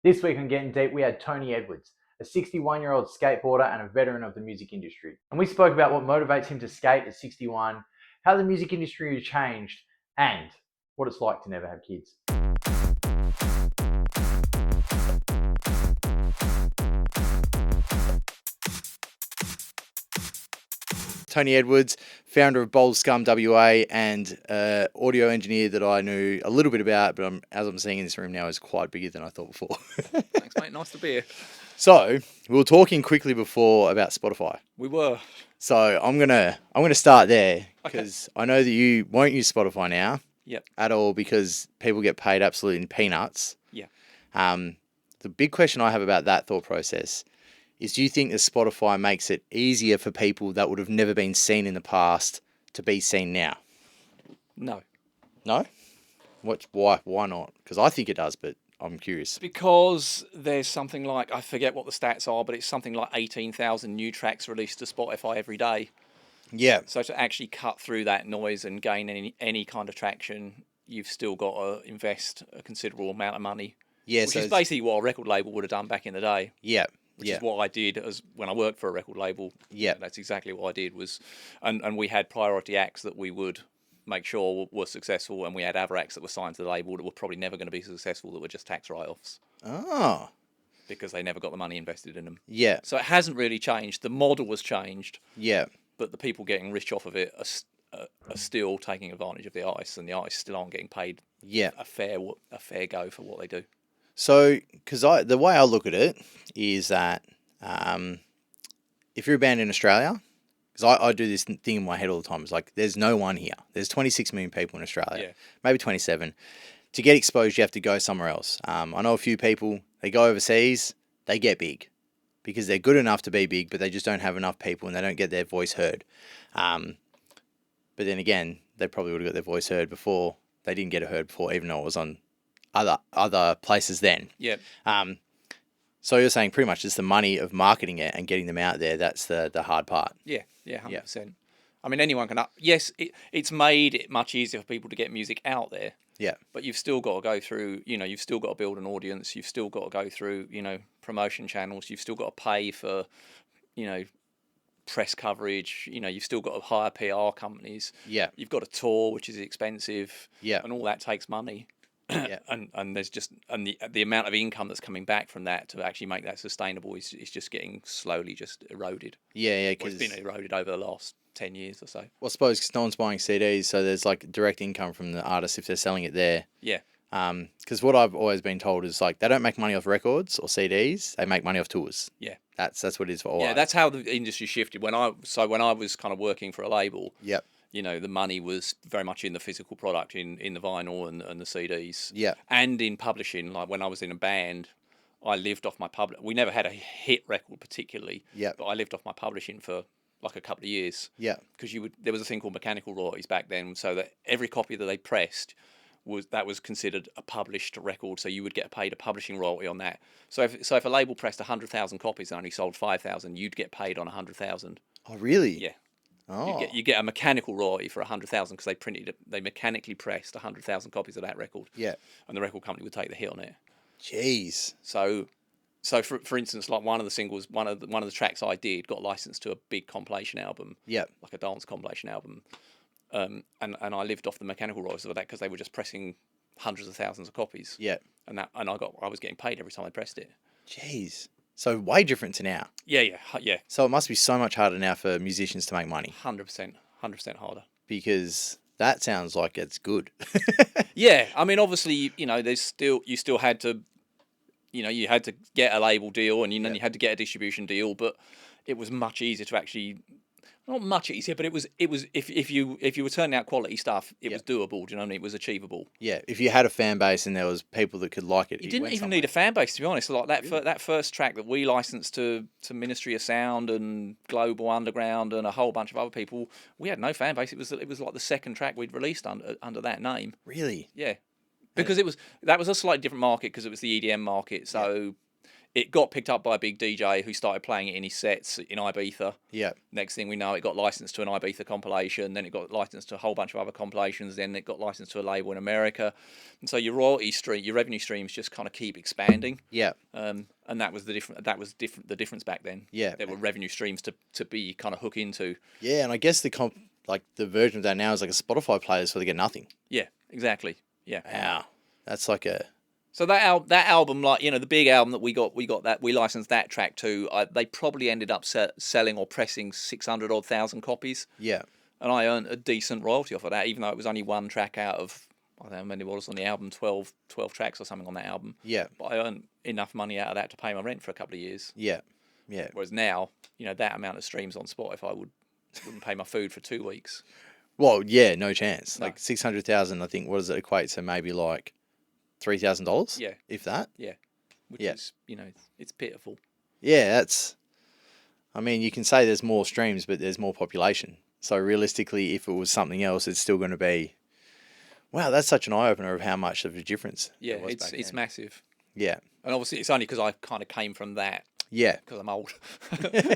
This week on Getting Deep, we had Tony Edwards, a 61-year-old skateboarder and a veteran of the music industry. And we spoke about what motivates him to skate at 61, how the music industry has changed, and what it's like to never have kids. Tony Edwards, founder of Bowlscum WA and audio engineer that I knew a little bit about, but as I'm seeing in this room now, is quite bigger than I thought before. Thanks, mate. Nice to be here. So we were talking quickly before about Spotify. We were. So I'm gonna start there because Okay. I know that you won't use Spotify now Yep. at all because people get paid absolutely peanuts. Yeah. The big question I have about that thought process is, do you think that Spotify makes it easier for people that would have never been seen in the past to be seen now? No. No? Why not? Because I think it does, but I'm curious. Because there's something like, I forget what the stats are, but it's something like 18,000 new tracks released to Spotify every day. Yeah. So to actually cut through that noise and gain any kind of traction, you've still got to invest a considerable amount of money. Yeah. Which is basically what a record label would have done back in the day. Yeah. Which is what I did as when I worked for a record label. Yeah. That's exactly what I did and we had priority acts that we would make sure were successful, and we had other acts that were signed to the label that were probably never going to be successful, that were just tax write-offs. Oh. Because they never got the money invested in them. Yeah. So it hasn't really changed. The model was changed. Yeah. But the people getting rich off of it are still taking advantage of the artists, and the artists still aren't getting paid a fair go for what they do. So, because the way I look at it is that if you're a band in Australia, because I do this thing in my head all the time, it's like there's no one here. There's 26 million people in Australia, maybe 27. To get exposed, you have to go somewhere else. I know a few people, they go overseas, they get big because they're good enough to be big, but they just don't have enough people and they don't get their voice heard. But then again, they probably would have got their voice heard before. They didn't get it heard before, even though it was on other places then. Yeah. So you're saying pretty much it's the money of marketing it and getting them out there. That's the hard part. Yeah. 100%. I mean, anyone can. Yes, it's made it much easier for people to get music out there. Yeah. But you've still got to go through. You've still got to build an audience. You've still got to go through. Promotion channels. You've still got to pay for. Press coverage. You've still got to hire PR companies. Yeah. You've got to tour, which is expensive. Yeah. And all that takes money. Yeah. and there's just the amount of income that's coming back from that to actually make that sustainable is just getting slowly just eroded. Yeah, Well, it's been eroded over the last 10 years or so. Well, I suppose because no one's buying CDs, so there's like direct income from the artists if they're selling it there. Yeah. Because what I've always been told is like they don't make money off records or CDs; they make money off tours. Yeah. That's what it is for all. Yeah, that's how the industry shifted. When I was kind of working for a label. Yep. The money was very much in the physical product, in the vinyl and the CDs. Yeah. And in publishing, like when I was in a band, I lived off my we never had a hit record particularly. Yeah. But I lived off my publishing for like a couple of years. Yeah. Because there was a thing called mechanical royalties back then, so that every copy that they pressed was considered a published record, so you would get paid a publishing royalty on that. So if a label pressed 100,000 copies and only sold 5,000, you'd get paid on 100,000. Oh, really? Yeah. Oh. You get a mechanical royalty for 100,000 because they mechanically pressed 100,000 copies of that record. Yeah. And the record company would take the hit on it. Jeez. So for instance, like one of the singles, one of the tracks I did got licensed to a big compilation album. Yeah. Like a dance compilation album. And I lived off the mechanical royalties of that because they were just pressing hundreds of thousands of copies. Yeah. And I was getting paid every time I pressed it. Jeez. So way different to now. Yeah. So it must be so much harder now for musicians to make money. 100% harder. Because that sounds like it's good. Yeah, I mean, obviously, you still had to, you had to get a label deal, and you had to get a distribution deal, but it was much easier to actually. Not much easier, but it was if you were turning out quality stuff, it was doable. Do you know what I mean? It was achievable. Yeah, if you had a fan base and there was people that could like it, You didn't even need a fan base, to be honest. Like that first track that we licensed to Ministry of Sound and Global Underground and a whole bunch of other people, we had no fan base. It was like the second track we'd released under that name. Really? Yeah, because that was a slightly different market because it was the EDM market. So it got picked up by a big DJ who started playing it in his sets in Ibiza. Yeah. Next thing we know, it got licensed to an Ibiza compilation. Then it got licensed to a whole bunch of other compilations. Then it got licensed to a label in America. And so your royalty stream, your revenue streams just kind of keep expanding. Yeah. And that was the different. That was different. The difference back then. Yeah. There were revenue streams to be kind of hook into. Yeah, and I guess the version of that now is like a Spotify player, so they get nothing. Yeah. Exactly. Yeah. Wow. That's like a... So that album, like, you know, the big album that we licensed that track to, they probably ended up selling or pressing 600,000 copies. Yeah. And I earned a decent royalty off of that, even though it was only one track out of, I don't know how many was on the album, 12 tracks or something on that album. Yeah. But I earned enough money out of that to pay my rent for a couple of years. Yeah. Yeah. Whereas now, you know, that amount of streams on Spotify wouldn't pay my food for 2 weeks. Well, yeah, no chance. No. Like 600,000, I think, what does it equate to? Maybe like $3,000? Yeah. If that? Yeah. Which Yeah. is, you know, it's pitiful. Yeah, that's... I mean, you can say there's more streams, but there's more population. So realistically, if it was something else, it's still going to be... Wow, that's such an eye-opener of how much of a difference Yeah, there was it's back then. massive. Yeah. And obviously it's only because I kind of came from that. Yeah. Because I'm old.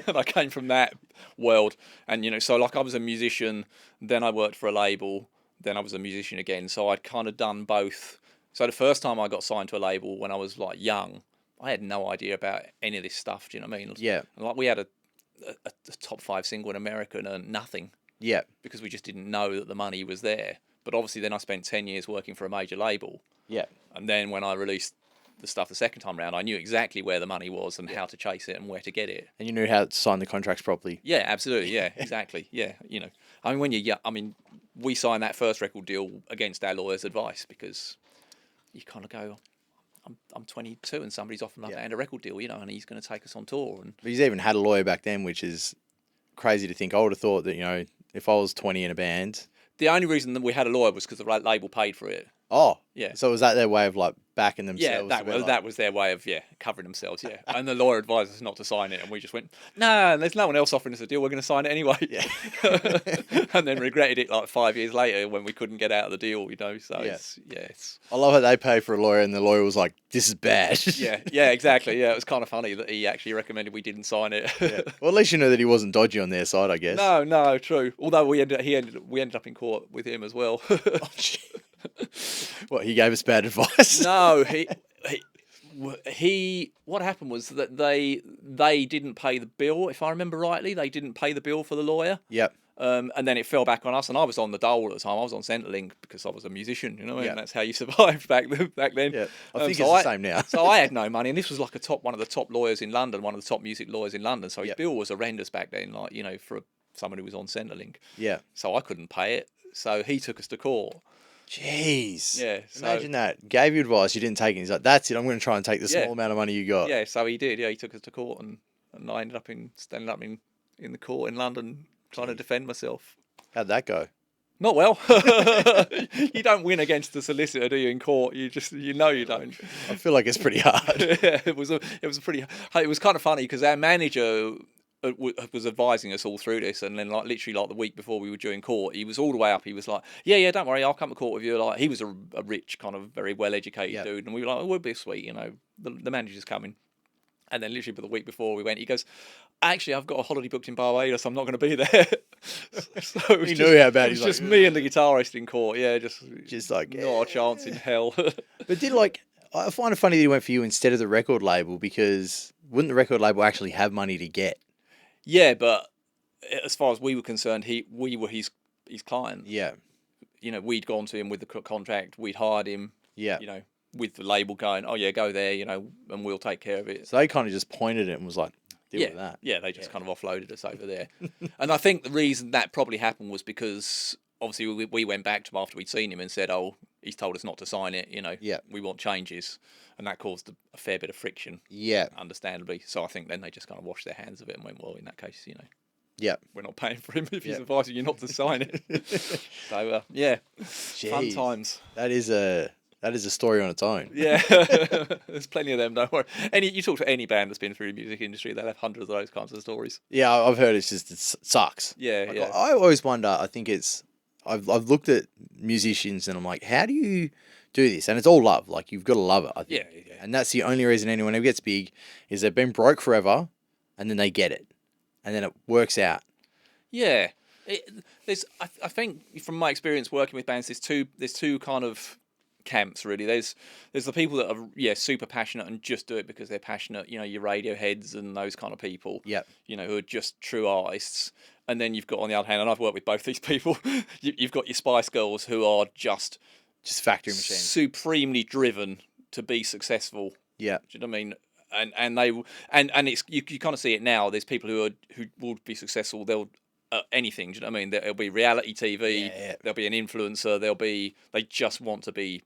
And I came from that world. And, you know, so like I was a musician, then I worked for a label, then I was a musician again. So I'd kind of done both. So the first time I got signed to a label when I was like young, I had no idea about any of this stuff. Do you know what I mean? Yeah. Like we had a top 5 single in America and earned nothing Yeah. because we just didn't know that the money was there. But obviously then I spent 10 years working for a major label. Yeah. And then when I released the stuff the second time around, I knew exactly where the money was and how to chase it and where to get it. And you knew how to sign the contracts properly. Yeah, absolutely. Yeah, exactly. Yeah, you know, I mean, when you're young, I mean, we signed that first record deal against our lawyer's advice because you kind of go, I'm 22 and somebody's offering up and a record deal, you know, and he's going to take us on tour. And But he's even had a lawyer back then, which is crazy to think. I would have thought that, you know, if I was 20 in a band... the only reason that we had a lawyer was because the label paid for it. Oh. Yeah. So was that their way of, like, backing themselves? Yeah, that was their way of covering themselves. Yeah, and the lawyer advised us not to sign it, and we just went, "No, there's no one else offering us a deal. We're going to sign it anyway." Yeah. And then regretted it like 5 years later when we couldn't get out of the deal. You know, so Yeah. it's I love how they pay for a lawyer and the lawyer was like, this is bad. yeah, exactly. Yeah, it was kind of funny that he actually recommended we didn't sign it. Yeah. Well, at least you know that he wasn't dodgy on their side, I guess. No, true. Although we ended up in court with him as well. Oh, gee. What, he gave us bad advice? No, he. What happened was that they didn't pay the bill, if I remember rightly. They didn't pay the bill for the lawyer. Yep. And then it fell back on us, and I was on the dole at the time. I was on Centrelink because I was a musician, you know, and Yeah. that's how you survived back then. Yeah. I think so it's the same now. So I had no money, and this was like one of the top lawyers in London, one of the top music lawyers in London. So his Yep. bill was horrendous back then, like, you know, for someone who was on Centrelink. Yeah. So I couldn't pay it. So he took us to court. Jeez. Yeah. So, Imagine that. Gave you advice, you didn't take it. He's like, that's it. I'm going to try and take the Yeah. small amount of money you got. yeah, so he did. Yeah, he took us to court, and I ended up standing up in the court in London trying to defend myself. How'd that go? Not well. You don't win against the solicitor, do you, in court? You know you don't. I feel like it's pretty hard. Yeah, it was kind of funny because our manager was advising us all through this, and then like literally like the week before we were due in court, he was all the way up. He was like, yeah, don't worry, I'll come to court with you. Like, he was a rich, kind of very well educated Yep. dude, and we were like, oh, we'll be sweet, you know, the manager's coming. And then literally the week before we went, he goes, actually, I've got a holiday booked in Barbados. I'm not going to be there. So it was He knew how bad. It was He's just like, me and the guitarist in court. Yeah, just like, not a chance in hell. But I find it funny that he went for you instead of the record label, because wouldn't the record label actually have money to get? Yeah, but as far as we were concerned, we were his client. Yeah. You know, we'd gone to him with the contract. We'd hired him. Yeah. You know, with the label going, oh yeah, go there. You know, and we'll take care of it. So they kind of just pointed it and was like, deal Yeah, with that. yeah, they just kind of offloaded us over there. And I think the reason that probably happened was because obviously we went back to him after we'd seen him and said, oh, he's told us not to sign it, you know, Yeah. we want changes. And that caused a fair bit of friction, Yeah. understandably. So I think then they just kind of washed their hands of it and went, well, in that case, you know, Yeah. we're not paying for him if he's Yeah. advising you not to sign it. So, yeah, fun Jeez. times. That is a story on its own. Yeah, there's plenty of them, don't worry. You talk to any band that's been through the music industry, they'll have hundreds of those kinds of stories. Yeah, I've heard it sucks. Yeah, Like, yeah. I always wonder, I think I've looked at musicians and I'm like, how do you do this, and it's all love. Like you've got to love it. I think. Yeah. And that's the only reason anyone ever gets big is they've been broke forever, and then they get it, and then it works out. Yeah. I think from my experience working with bands, there's two kind of camps really. There's the people that are super passionate and just do it because they're passionate. You know, your Radioheads and those kind of people. Yep. You know, who are just true artists. And then you've got on the other hand, and I've worked with both these people. You've got your Spice Girls who are just factory machines, supremely driven to be successful. Yeah. Do you know what I mean? And it's you kind of see it now. There's people who will be successful. They'll anything. Do you know what I mean? There'll be reality TV. Yeah. There'll be an influencer. They just want to be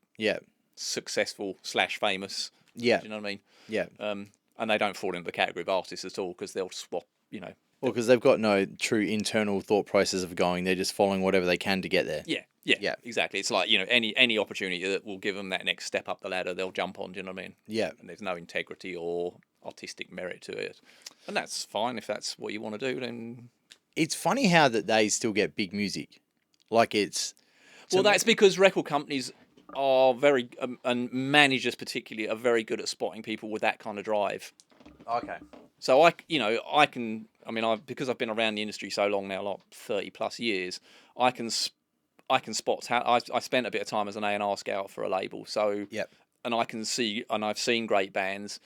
successful / famous. Yeah. Do you know what I mean? Yeah. And they don't fall into the category of artists at all because they'll swap. You know. Well, because they've got no true internal thought process of going. They're just following whatever they can to get there. Yeah, exactly. It's like, you know, any opportunity that will give them that next step up the ladder, they'll jump on. Do you know what I mean? Yeah. And there's no integrity or artistic merit to it, and that's fine if that's what you want to do. Then it's funny how that they still get big music, like it's. Well, that's because record companies are very and managers particularly are very good at spotting people with that kind of drive. Okay. So because I've been around the industry so long now, like 30 plus years, I can spot how I spent a bit of time as an A&R scout for a label. So and I can see, and I've seen great bands,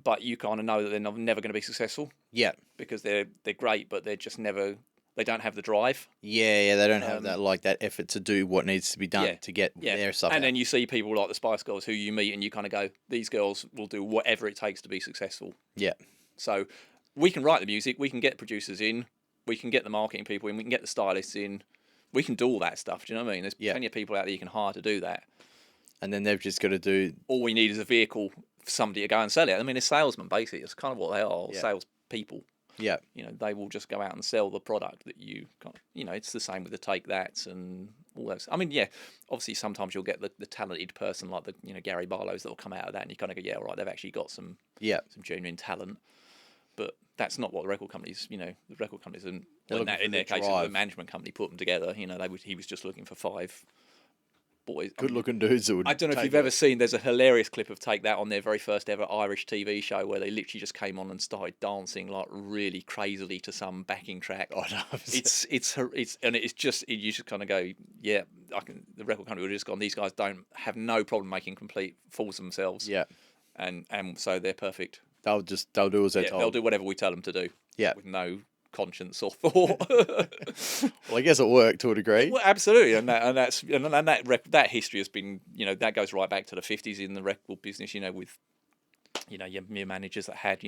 but you kind of know that they're never going to be successful. Yeah, because they're great, but they're just never. They don't have the drive. Yeah, they don't have that effort to do what needs to be done to get their stuff. And then you see people like the Spice Girls who you meet, and you kind of go, these girls will do whatever it takes to be successful. Yeah. So we can write the music, we can get producers in, we can get the marketing people in, we can get the stylists in, we can do all that stuff. Do you know what I mean? There's plenty of people out there you can hire to do that. And then they've just got to do. All we need is a vehicle for somebody to go and sell it. I mean, it's salesmen basically. It's kind of what they are, sales people. Yeah, you know, they will just go out and sell the product that you can't. You know, it's the same with the take that's and all those. I mean, obviously sometimes you'll get the talented person like the Gary Barlow's that will come out of that, and you kind of go, all right, they've actually got some genuine talent. But that's not what the record companies. The record companies and in their case, the management company put them together. You know, he was just looking for 5 boys, good-looking dudes that would. I don't know if you've ever seen. There's a hilarious clip of Take That on their very first ever Irish TV show where they literally just came on and started dancing like really crazily to some backing track. Oh no! It's just you just kind of go, yeah. The record company would have just gone. These guys have no problem making complete fools of themselves. Yeah, and so they're perfect. They'll do as they're told. They'll do whatever we tell them to do. Yeah, with no conscience or thought. Well, I guess it worked to a degree. Well, absolutely, and that history has been, that goes right back to the 50s in the record business. With your managers that had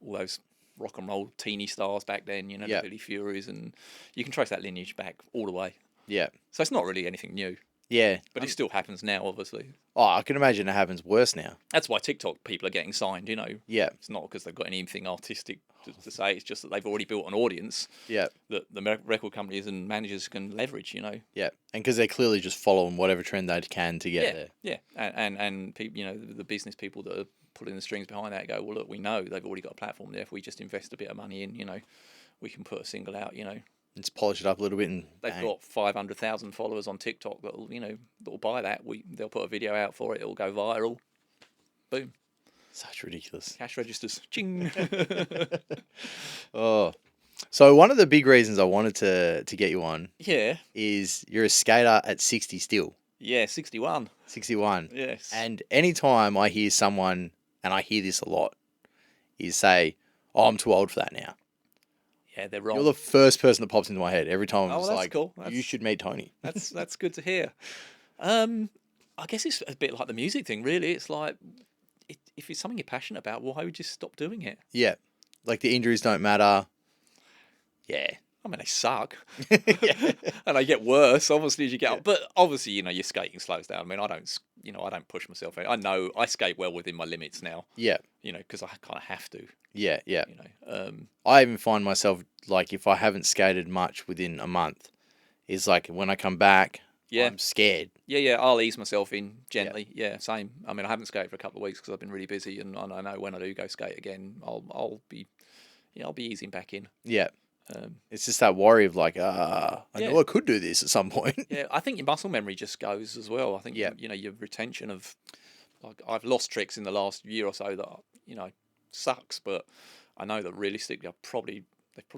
all those rock and roll teeny stars back then. The Billy Furies, and you can trace that lineage back all the way. Yeah, so it's not really anything new. Yeah, but it still happens now, obviously. Oh, I can imagine it happens worse now. That's why TikTok people are getting signed. Yeah, it's not because they've got anything artistic to say. It's just that they've already built an audience. Yeah, that the record companies and managers can leverage. Yeah, and because they're clearly just following whatever trend they can to get there. Yeah, and people, the business people that are pulling the strings behind that go, well, look, we know they've already got a platform there. If we just invest a bit of money in, we can put a single out. Let's polish it up a little bit, and they've got 500,000 followers on TikTok that'll buy that. They'll put a video out for it. It'll go viral. Boom. Such ridiculous. Cash registers. Ching. Oh, so one of the big reasons I wanted to get you on, is you're a skater at 60 still. Yeah, 61. 61. Yes. And anytime I hear someone, and I hear this a lot, is say, "Oh, I'm too old for that now." Yeah, they're wrong. You're the first person that pops into my head every time. Oh, that's cool. You should meet Tony. That's good to hear. I guess it's a bit like the music thing, really. It's like, if it's something you're passionate about, why would you stop doing it? Yeah, like the injuries don't matter. Yeah. I mean, they suck. And they get worse, obviously, as you get up. But obviously, your skating slows down. I mean, I don't push myself. I know I skate well within my limits now. Yeah. Because I kind of have to. Yeah. I even find myself, like, if I haven't skated much within a month, it's like when I come back, I'm scared. Yeah, I'll ease myself in gently. Yeah, same. I mean, I haven't skated for a couple of weeks because I've been really busy, and I know when I do go skate again, I'll be easing back in. Yeah. It's just that worry of like, I Yeah. know I could do this at some point. Yeah, I think your muscle memory just goes as well. I think Yeah. you know your retention of like I've lost tricks in the last year or so that sucks, but I know that realistically they've probably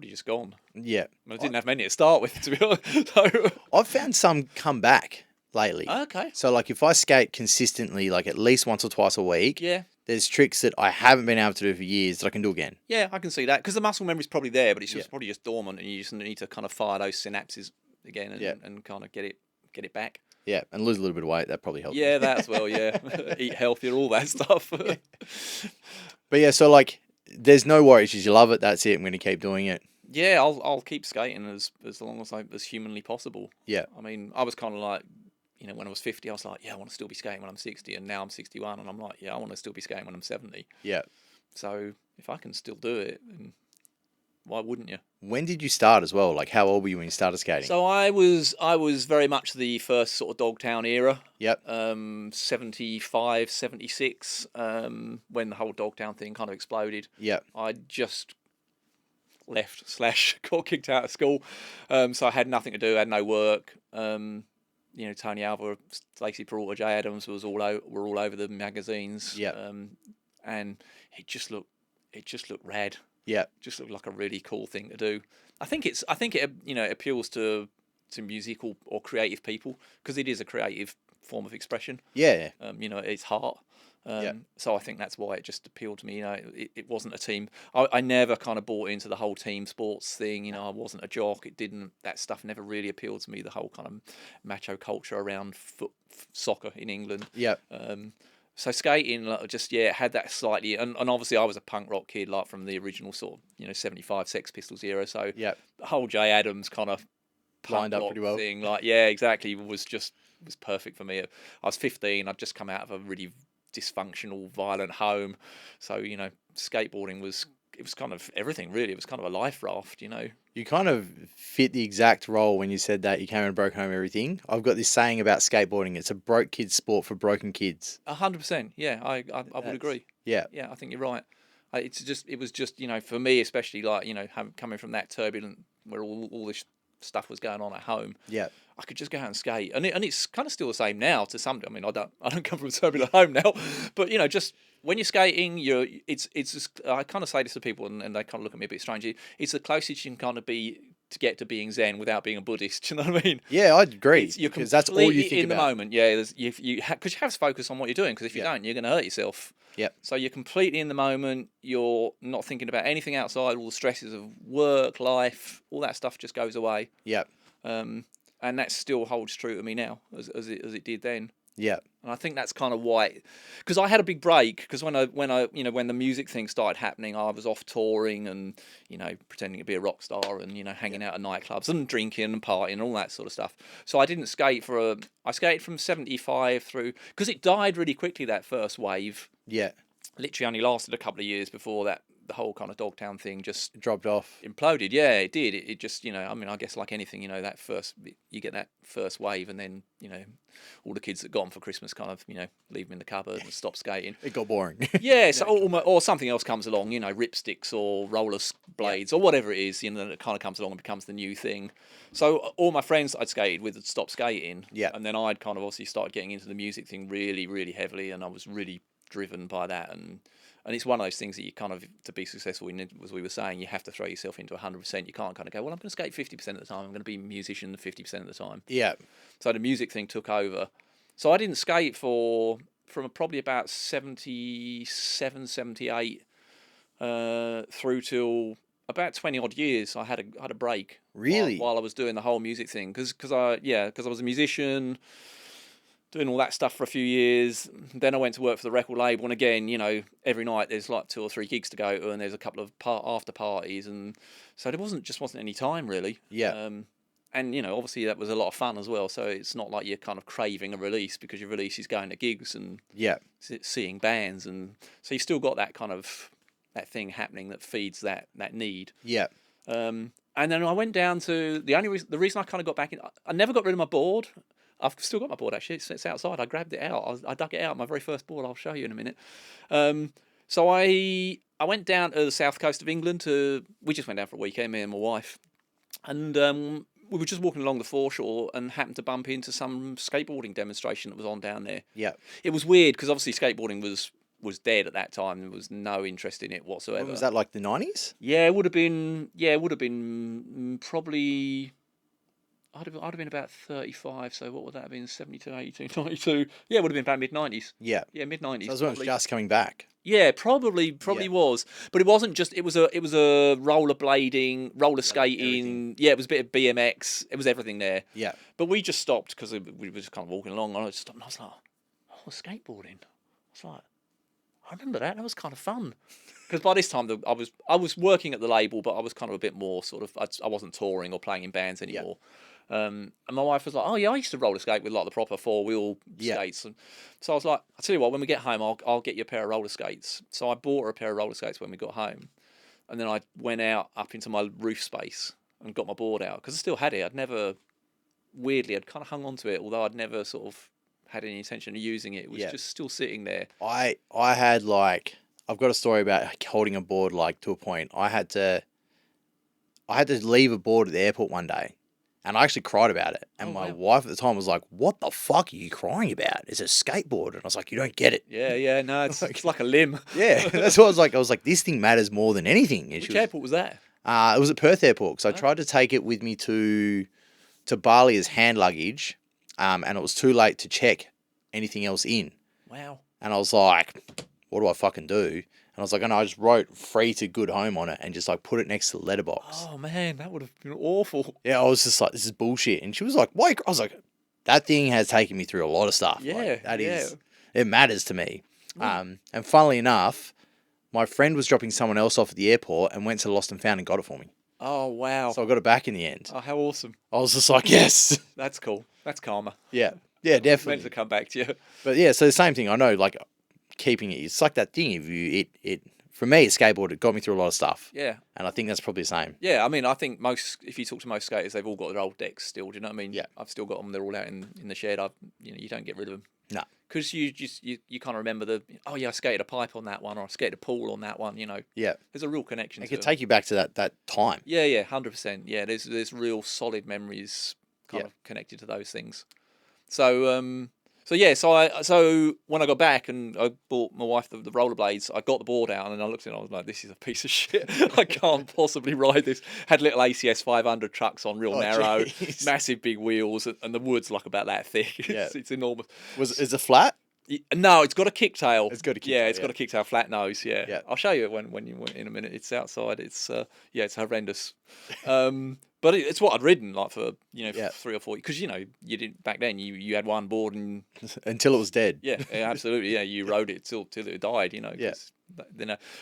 just gone. Yeah. I didn't have many to start with, to be honest. So, I've found some come back lately. okay. So like if I skate consistently, like at least once or twice a week, Yeah. there's tricks that I haven't been able to do for years that I can do again. Yeah, I can see that because the muscle memory's probably there, but it's just Yeah. probably just dormant, and you just need to kind of fire those synapses again and kind of get it back. Yeah, and lose a little bit of weight. That probably helps. Yeah, that as well. Yeah, eat healthier, all that stuff. But yeah, so like, there's no worries. You love it. That's it. I'm going to keep doing it. Yeah, I'll keep skating as long as humanly possible. Yeah. I mean, I was kind of like, when I was 50, I was like, yeah, I want to still be skating when I'm 60, and now I'm 61, and I'm like, yeah, I want to still be skating when I'm 70. Yeah. So if I can still do it, then why wouldn't you? When did you start as well? Like, how old were you when you started skating? So I was very much the first sort of Dogtown era. Yep. 75, 76, when the whole Dogtown thing kind of exploded. Yep. I just left / got kicked out of school. So I had nothing to do, had no work. Tony Alva, Stacey Peralta, Jay Adams were all over the magazines. Yep. And it just looked rad. Yeah, Just looked like a really cool thing to do. I think it appeals to music or creative people because it is a creative form of expression. Yeah. It's heart. Yeah. So I think that's why it just appealed to me. It wasn't a team. I never kind of bought into the whole team sports thing. I wasn't a jock. That stuff never really appealed to me. The whole kind of macho culture around soccer in England. Yeah. So skating, had that slightly, and obviously I was a punk rock kid, like from the original sort of, 75 Sex Pistols era. So Yeah. the whole Jay Adams kind of Lined up rock pretty well. thing, like, yeah, exactly, was perfect for me. I was 15. I'd just come out of a really dysfunctional, violent home. So, skateboarding was kind of everything, really. It was kind of a life raft, You kind of fit the exact role when you said that you came and broke home everything. I've got this saying about skateboarding. It's a broke kid's sport for broken kids. 100%. Yeah, I would agree. Yeah. Yeah, I think you're right. It was just, for me, especially like, coming from that turbulent where all this stuff was going on at home. Yeah. I could just go out and skate, and it's kind of still the same now to some. I mean, I don't come from a turbulent home now, but just when you're skating, it's just, I kind of say this to people, and they kind of look at me a bit strangely. It's the closest you can kind of be to get to being Zen without being a Buddhist. Do you know what I mean? Yeah, I'd agree. You're because that's all you think in about. the moment. Yeah, because you have to focus on what you're doing. Because if you don't, you're going to hurt yourself. Yep. So you're completely in the moment. You're not thinking about anything outside. All the stresses of work, life, all that stuff just goes away. Yep. And that still holds true to me now, as it did then. Yeah. And I think that's kind of why, because I had a big break. Because when the music thing started happening, I was off touring and pretending to be a rock star and hanging out at nightclubs and drinking and partying and all that sort of stuff. So I didn't skate I skated from 75 through, because it died really quickly, that first wave. Yeah. Literally only lasted a couple of years before that. The whole kind of Dogtown thing just dropped off, imploded. Yeah, it did. It just, I guess like anything, that you get that first wave, and then all the kids that got them for Christmas kind of leave them in the cupboard and stop skating. It got boring. Yeah, so or something else comes along, ripsticks or roller blades or whatever it is, that kind of comes along and becomes the new thing. So all my friends I'd skated with had stopped skating. Yeah. And then I'd kind of obviously started getting into the music thing really, really heavily, and I was really driven by that. And it's one of those things that you kind of, to be successful in, as we were saying, you have to throw yourself into 100%. You can't kind of go, well, I'm going to skate 50% of the time. I'm going to be a musician 50% of the time. Yeah. So the music thing took over. So I didn't skate from probably about 77, 78 through till about 20 odd years. I had a break. Really? While I was doing the whole music thing. Because I was a musician, doing all that stuff for a few years. Then I went to work for the record label, and again, every night there's like 2 or 3 gigs to go to, and there's a couple of after parties, and so there wasn't any time really. Yeah. And obviously that was a lot of fun as well. So it's not like you're kind of craving a release, because your release is going to gigs and seeing bands, and so you've still got that kind of that thing happening that feeds that need. Yeah. And then I went down to the reason I kind of got back in. I never got rid of my board. I've still got my board, actually. It's outside. I grabbed it out. I dug it out. My very first board. I'll show you in a minute. So I I went down to the south coast of England we just went down for a weekend, me and my wife, and we were just walking along the foreshore and happened to bump into some skateboarding demonstration that was on down there. Yeah. It was weird because obviously skateboarding was dead at that time. There was no interest in it whatsoever. When was that, like the 90s? Yeah, it would have been. Yeah, it would have been probably. I'd have been about 35. So what would that have been? 72, 82, 92. Yeah, it would have been about mid-90s. Yeah. Yeah, mid-90s. So that was when it was just coming back. Yeah, probably Yeah. was, but it wasn't just. It was a rollerblading, roller skating. everything. Yeah, it was a bit of BMX. It was everything there. Yeah. But we just stopped because we were just kind of walking along, and I just stopped, and I was like, "Oh, skateboarding." I was like, "I remember that. That was kind of fun." Because by this time, I was working at the label, but I was kind of a bit more sort of. I wasn't touring or playing in bands anymore. And my wife was like, "Oh yeah, I used to roller skate with like the proper 4-wheel skates." And so I was like, "I'll tell you what, when we get home, I'll get you a pair of roller skates." So I bought her a pair of roller skates when we got home, and then I went out up into my roof space and got my board out because I still had it. I'd kind of hung on to it, although I'd never sort of had any intention of using it. It was just still sitting there. I had like, I've got a story about holding a board like to a point. I had to leave a board at the airport one day. And I actually cried about it. And my wife at the time was like, "What the fuck are you crying about? It's a skateboard." And I was like, "You don't get it." Yeah, no, it's like a limb. Yeah, that's what I was like. I was like, "This thing matters more than anything." Which airport was that? It was at Perth Airport. So I tried to take it with me to Bali as hand luggage, and it was too late to check anything else in. Wow. And I was like, "What do I fucking do?" And I was like, I just wrote "free to good home" on it and just like put it next to the letterbox. Oh man, that would have been awful. Yeah, I was just like, "This is bullshit." And she was like, "Why?" I was like, "That thing has taken me through a lot of stuff. Yeah, Like, it matters to me." And funnily enough, my friend was dropping someone else off at the airport and went to Lost and Found and got it for me. Oh wow. So I got it back in the end. Oh, how awesome. I was just like, yes. That's cool. That's karma. Yeah, Meant definitely. to come back to you. But yeah, so the same thing. I know, like, keeping it, it's like that thing. If you, for me, skateboard, it got me through a lot of stuff. Yeah. And I think that's probably the same. Yeah, I mean, I think if you talk to most skaters, they've all got their old decks still. Do you know what I mean? Yeah. I've still got them. They're all out in the shed. You don't get rid of them. No. Because you kind of remember I skated a pipe on that one, or I skated a pool on that one. You know. Yeah. There's a real connection. It to could take you back to that time. Yeah, 100%. Yeah, there's real solid memories kind of connected to those things. So so when I got back and I bought my wife the rollerblades, I got the board out and then I looked at it and I was like, "This is a piece of shit. I can't possibly ride this." Had little ACS 500 trucks on, real narrow, massive big wheels, and the wood's like about that thick. It's enormous. Is it flat? No, it's got a kicktail. It's got a kicktail. Yeah, it's got a kicktail, flat nose. Yeah. I'll show you it when you in a minute. It's outside. It's it's horrendous. But it's what I'd ridden like for 3 or 4 because you you didn't back then. You had one board and until it was dead. Yeah, absolutely. Yeah, you rode it till it died. Yeah.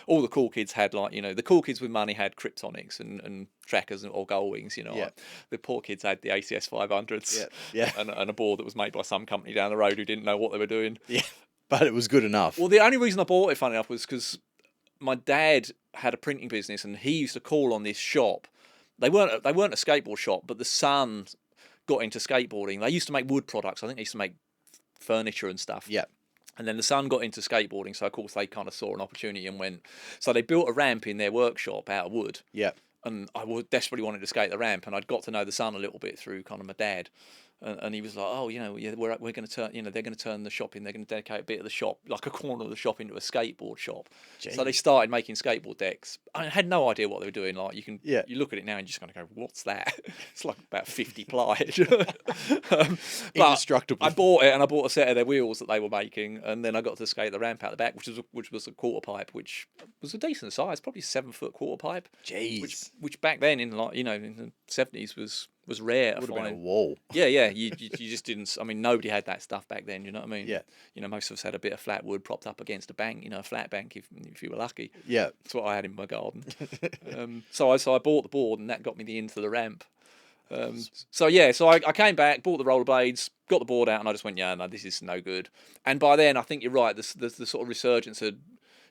All the cool kids had the cool kids with money had Kryptonics and trackers or gull wings. The poor kids had the ACS 500s. Yeah. And a board that was made by some company down the road who didn't know what they were doing. Yeah, but it was good enough. Well, the only reason I bought it, funny enough, was because my dad had a printing business and he used to call on this shop. They weren't a skateboard shop, but the son got into skateboarding. They used to make wood products. I think they used to make furniture and stuff. Yeah. And then the son got into skateboarding, so of course they kind of saw an opportunity and went. So they built a ramp in their workshop out of wood. Yeah. And I desperately wanted to skate the ramp, and I'd got to know the son a little bit through kind of my dad. And he was like, "Oh, we're going to turn, they're going to turn the shop in. They're going to dedicate a bit of the shop, like a corner of the shop, into a skateboard shop." Jeez. So they started making skateboard decks. I had no idea what they were doing. Like you look at it now and you just kind of go, "What's that?" It's like about 50 ply. Indestructible. I bought it and I bought a set of their wheels that they were making, and then I got to skate the ramp out the back, which was a quarter pipe, which was a decent size, probably 7-foot quarter pipe. Jeez. Which back then in in the 70s was rare. Would have been a wall. Yeah. You just didn't. I mean, nobody had that stuff back then. You know what I mean? Yeah. Most of us had a bit of flat wood propped up against a bank. A flat bank if you were lucky. Yeah. That's what I had in my garden. So I bought the board, and that got me into the ramp. So I came back, bought the rollerblades, got the board out, and I just went, "Yeah, no, this is no good." And by then, I think you're right. The sort of resurgence had,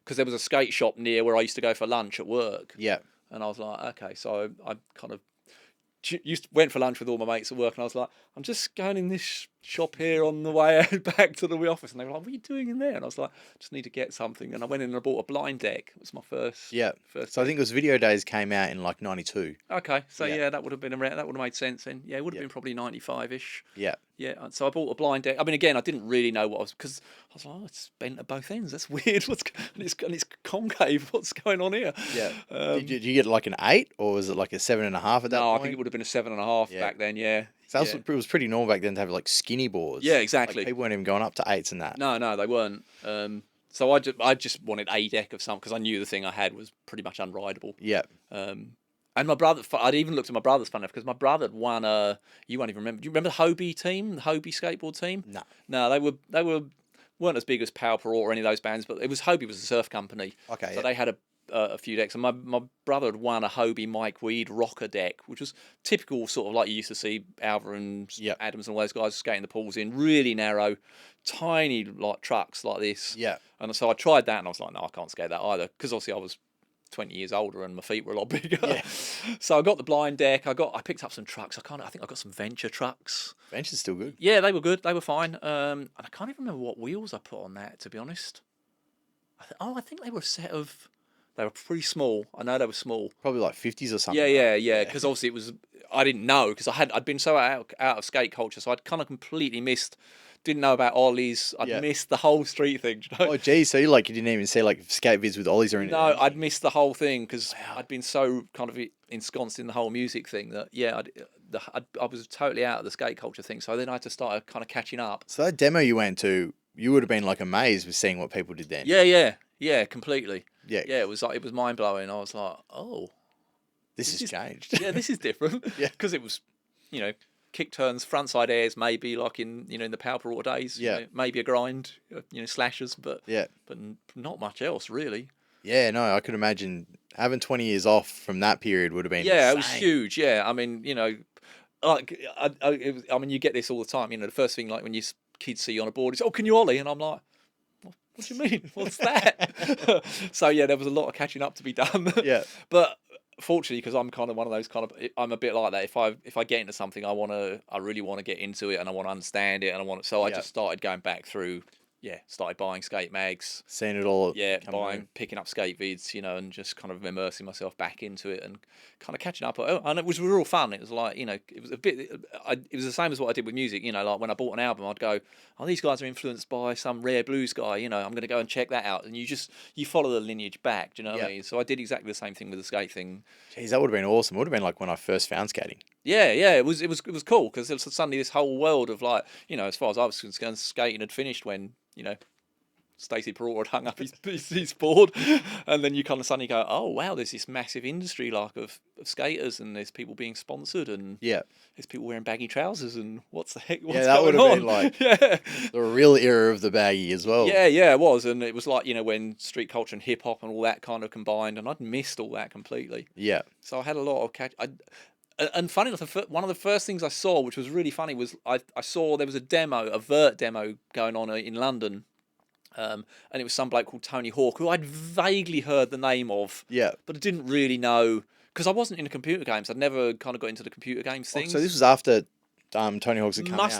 because there was a skate shop near where I used to go for lunch at work. Yeah. And I was like, okay, so I kind of went for lunch with all my mates at work, and I was like, I'm just going in this shop here on the way back to the office, and they were like, "What are you doing in there?" And I was like, "Just need to get something." And I went in and I bought a blind deck. It was my first. Yeah. First. So I think it was Video Days came out in like 92. Okay, so Yeah. yeah, that would have been around. That would have made sense then. Yeah, it would have Yep. been probably 95-ish. Yeah. Yeah, so I bought a blind deck. I mean, again, I didn't really know what I was, because I was like, oh, it's bent at both ends. That's weird. And it's concave. What's going on here? Yeah. Did you get like an 8 or was it like a 7.5 at that No, point? I think it would have been a 7.5 Yeah. back then. Yeah. So Yeah. it was pretty normal back then to have like skinny boards. Yeah, exactly. Like people weren't even going up to 8s and that. No, they weren't. So I just wanted a deck of something, because I knew the thing I had was pretty much unrideable. Yeah. And my brother, I'd even looked at my brother's, fun enough, because my brother had won you won't even remember. Do you remember the Hobie team, the Hobie skateboard team? No. No, they weren't as big as Power Pro or any of those bands, but Hobie was a surf company. Okay. So they had a few decks, and my brother had won a Hobie Mike Weed rocker deck, which was typical, sort of like you used to see Alva and Adams and all those guys skating the pools in, really narrow, tiny like trucks like this. Yeah. And so I tried that, and I was like, no, I can't skate that either, because obviously I was 20 years older and my feet were a lot bigger. Yeah. So I got the blind deck. I picked up some trucks. I think I got some Venture trucks. Venture's still good. Yeah, they were good. They were fine. And I can't even remember what wheels I put on that, to be honest. I think they were a set of. They were pretty small. I know they were small. Probably like 50s or something. Yeah. Because obviously it was. I didn't know, because I'd been so out of skate culture, so I'd kind of completely missed. Didn't know about ollies. I'd missed the whole street thing. You know? Oh, geez. So you didn't even see like skate vids with ollies or anything? No, I'd missed the whole thing, because I'd been so kind of ensconced in the whole music thing that I was totally out of the skate culture thing. So then I had to start kind of catching up. So that demo you went to, you would have been like amazed with seeing what people did then. Yeah, completely. Yeah. Yeah, it was mind blowing. I was like, oh, this has changed. Yeah, this is different. Yeah. Because it was, kick turns, frontside airs, maybe like in the Power Pro days. Yeah. Maybe a grind, slashers, but Yeah. but not much else really. Yeah, no, I could imagine having 20 years off from that period would have been Yeah, insane. it was huge. Yeah, I mean, like I mean, you get this all the time. The first thing, like when kids see you on a board is, "Oh, can you ollie?" And I'm like, what do you mean? What's that? So yeah, there was a lot of catching up to be done. Yeah. But fortunately, because I'm kind of one of those I'm a bit like that. If I get into something, I really want to get into it, and I want to understand it, and so I just started going back through. Yeah, started buying skate mags. Seeing it all. Yeah, picking up skate vids, and just kind of immersing myself back into it and kind of catching up. And it was real fun. It was like, it was a bit. It was the same as what I did with music. Like when I bought an album, I'd go, "Oh, these guys are influenced by some rare blues guy. I'm going to go and check that out." And you follow the lineage back. Do you know what I mean? So I did exactly the same thing with the skate thing. Jeez, that would have been awesome. It would have been like when I first found skating. Yeah, it was cool, because it was suddenly this whole world of like, as far as I was concerned, skating had finished when Stacey Peralta had hung up his board, and then you kind of suddenly go, oh wow, there's this massive industry like of skaters, and there's people being sponsored, and there's people wearing baggy trousers, and what's the heck? What's that would have been like the real era of the baggy as well. Yeah, it was, and it was like when street culture and hip hop and all that kind of combined, and I'd missed all that completely. Yeah. So I had a lot of and funny enough, one of the first things I saw, which was really funny, was I saw there was a vert demo going on in London. And it was some bloke called Tony Hawk, who I'd vaguely heard the name of, but I didn't really know, because I wasn't into computer games. I'd never kind of got into the computer games thing. So this was after Tony Hawk's had come out.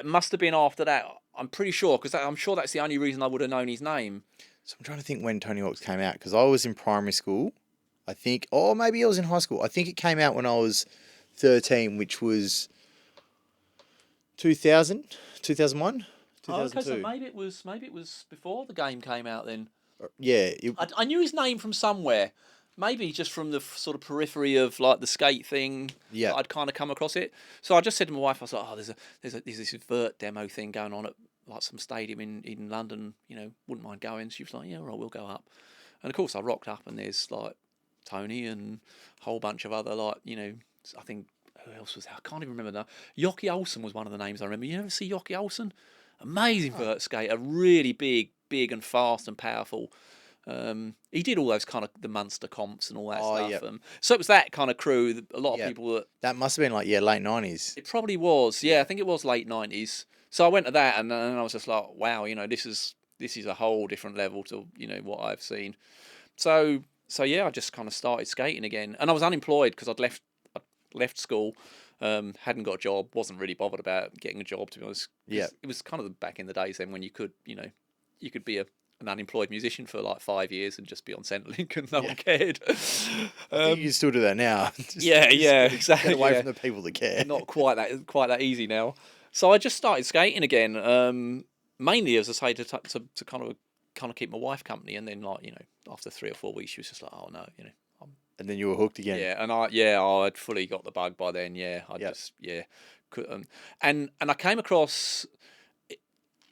Must have been after that. I'm pretty sure, because I'm sure that's the only reason I would have known his name. So I'm trying to think when Tony Hawk's came out, because I was in primary school, I think, or maybe I was in high school. I think it came out when I was 13, which was 2000, 2001. Oh, okay, so maybe it was before the game came out then. Yeah. I knew his name from somewhere. Maybe just from the sort of periphery of like the skate thing. Yeah. I'd kind of come across it. So I just said to my wife, I was like, oh, there's this vert demo thing going on at like some stadium in London, wouldn't mind going. She was like, yeah, all right, we'll go up. And of course I rocked up, and there's like Tony and a whole bunch of other I think, who else was there? I can't even remember now. Yoki Olsen was one of the names I remember. You ever see Yoki Olsen? Amazing vert skater, really big and fast and powerful. He did all those kind of the Munster comps and all that stuff. Yep. So it was that kind of crew. A lot of people that must have been like late 90s. It probably was. Yeah, I think it was late 90s. So I went to that, and I was just like, wow, this is a whole different level to what I've seen. So yeah, I just kind of started skating again, and I was unemployed because I'd left school. Hadn't got a job, wasn't really bothered about getting a job, to be honest. 'Cause Yeah. it was kind of back in the days then when you could, you could be an unemployed musician for like 5 years and just be on Centrelink and no one cared. I think you can still do that now. Yeah, exactly. Get away from the people that care. Not quite that easy now. So I just started skating again, mainly as I say to kind of keep my wife company, and then after 3 or 4 weeks she was just like, oh no, And then you were hooked again. yeah, and I'd fully got the bug by then. Yeah, couldn't. And I came across.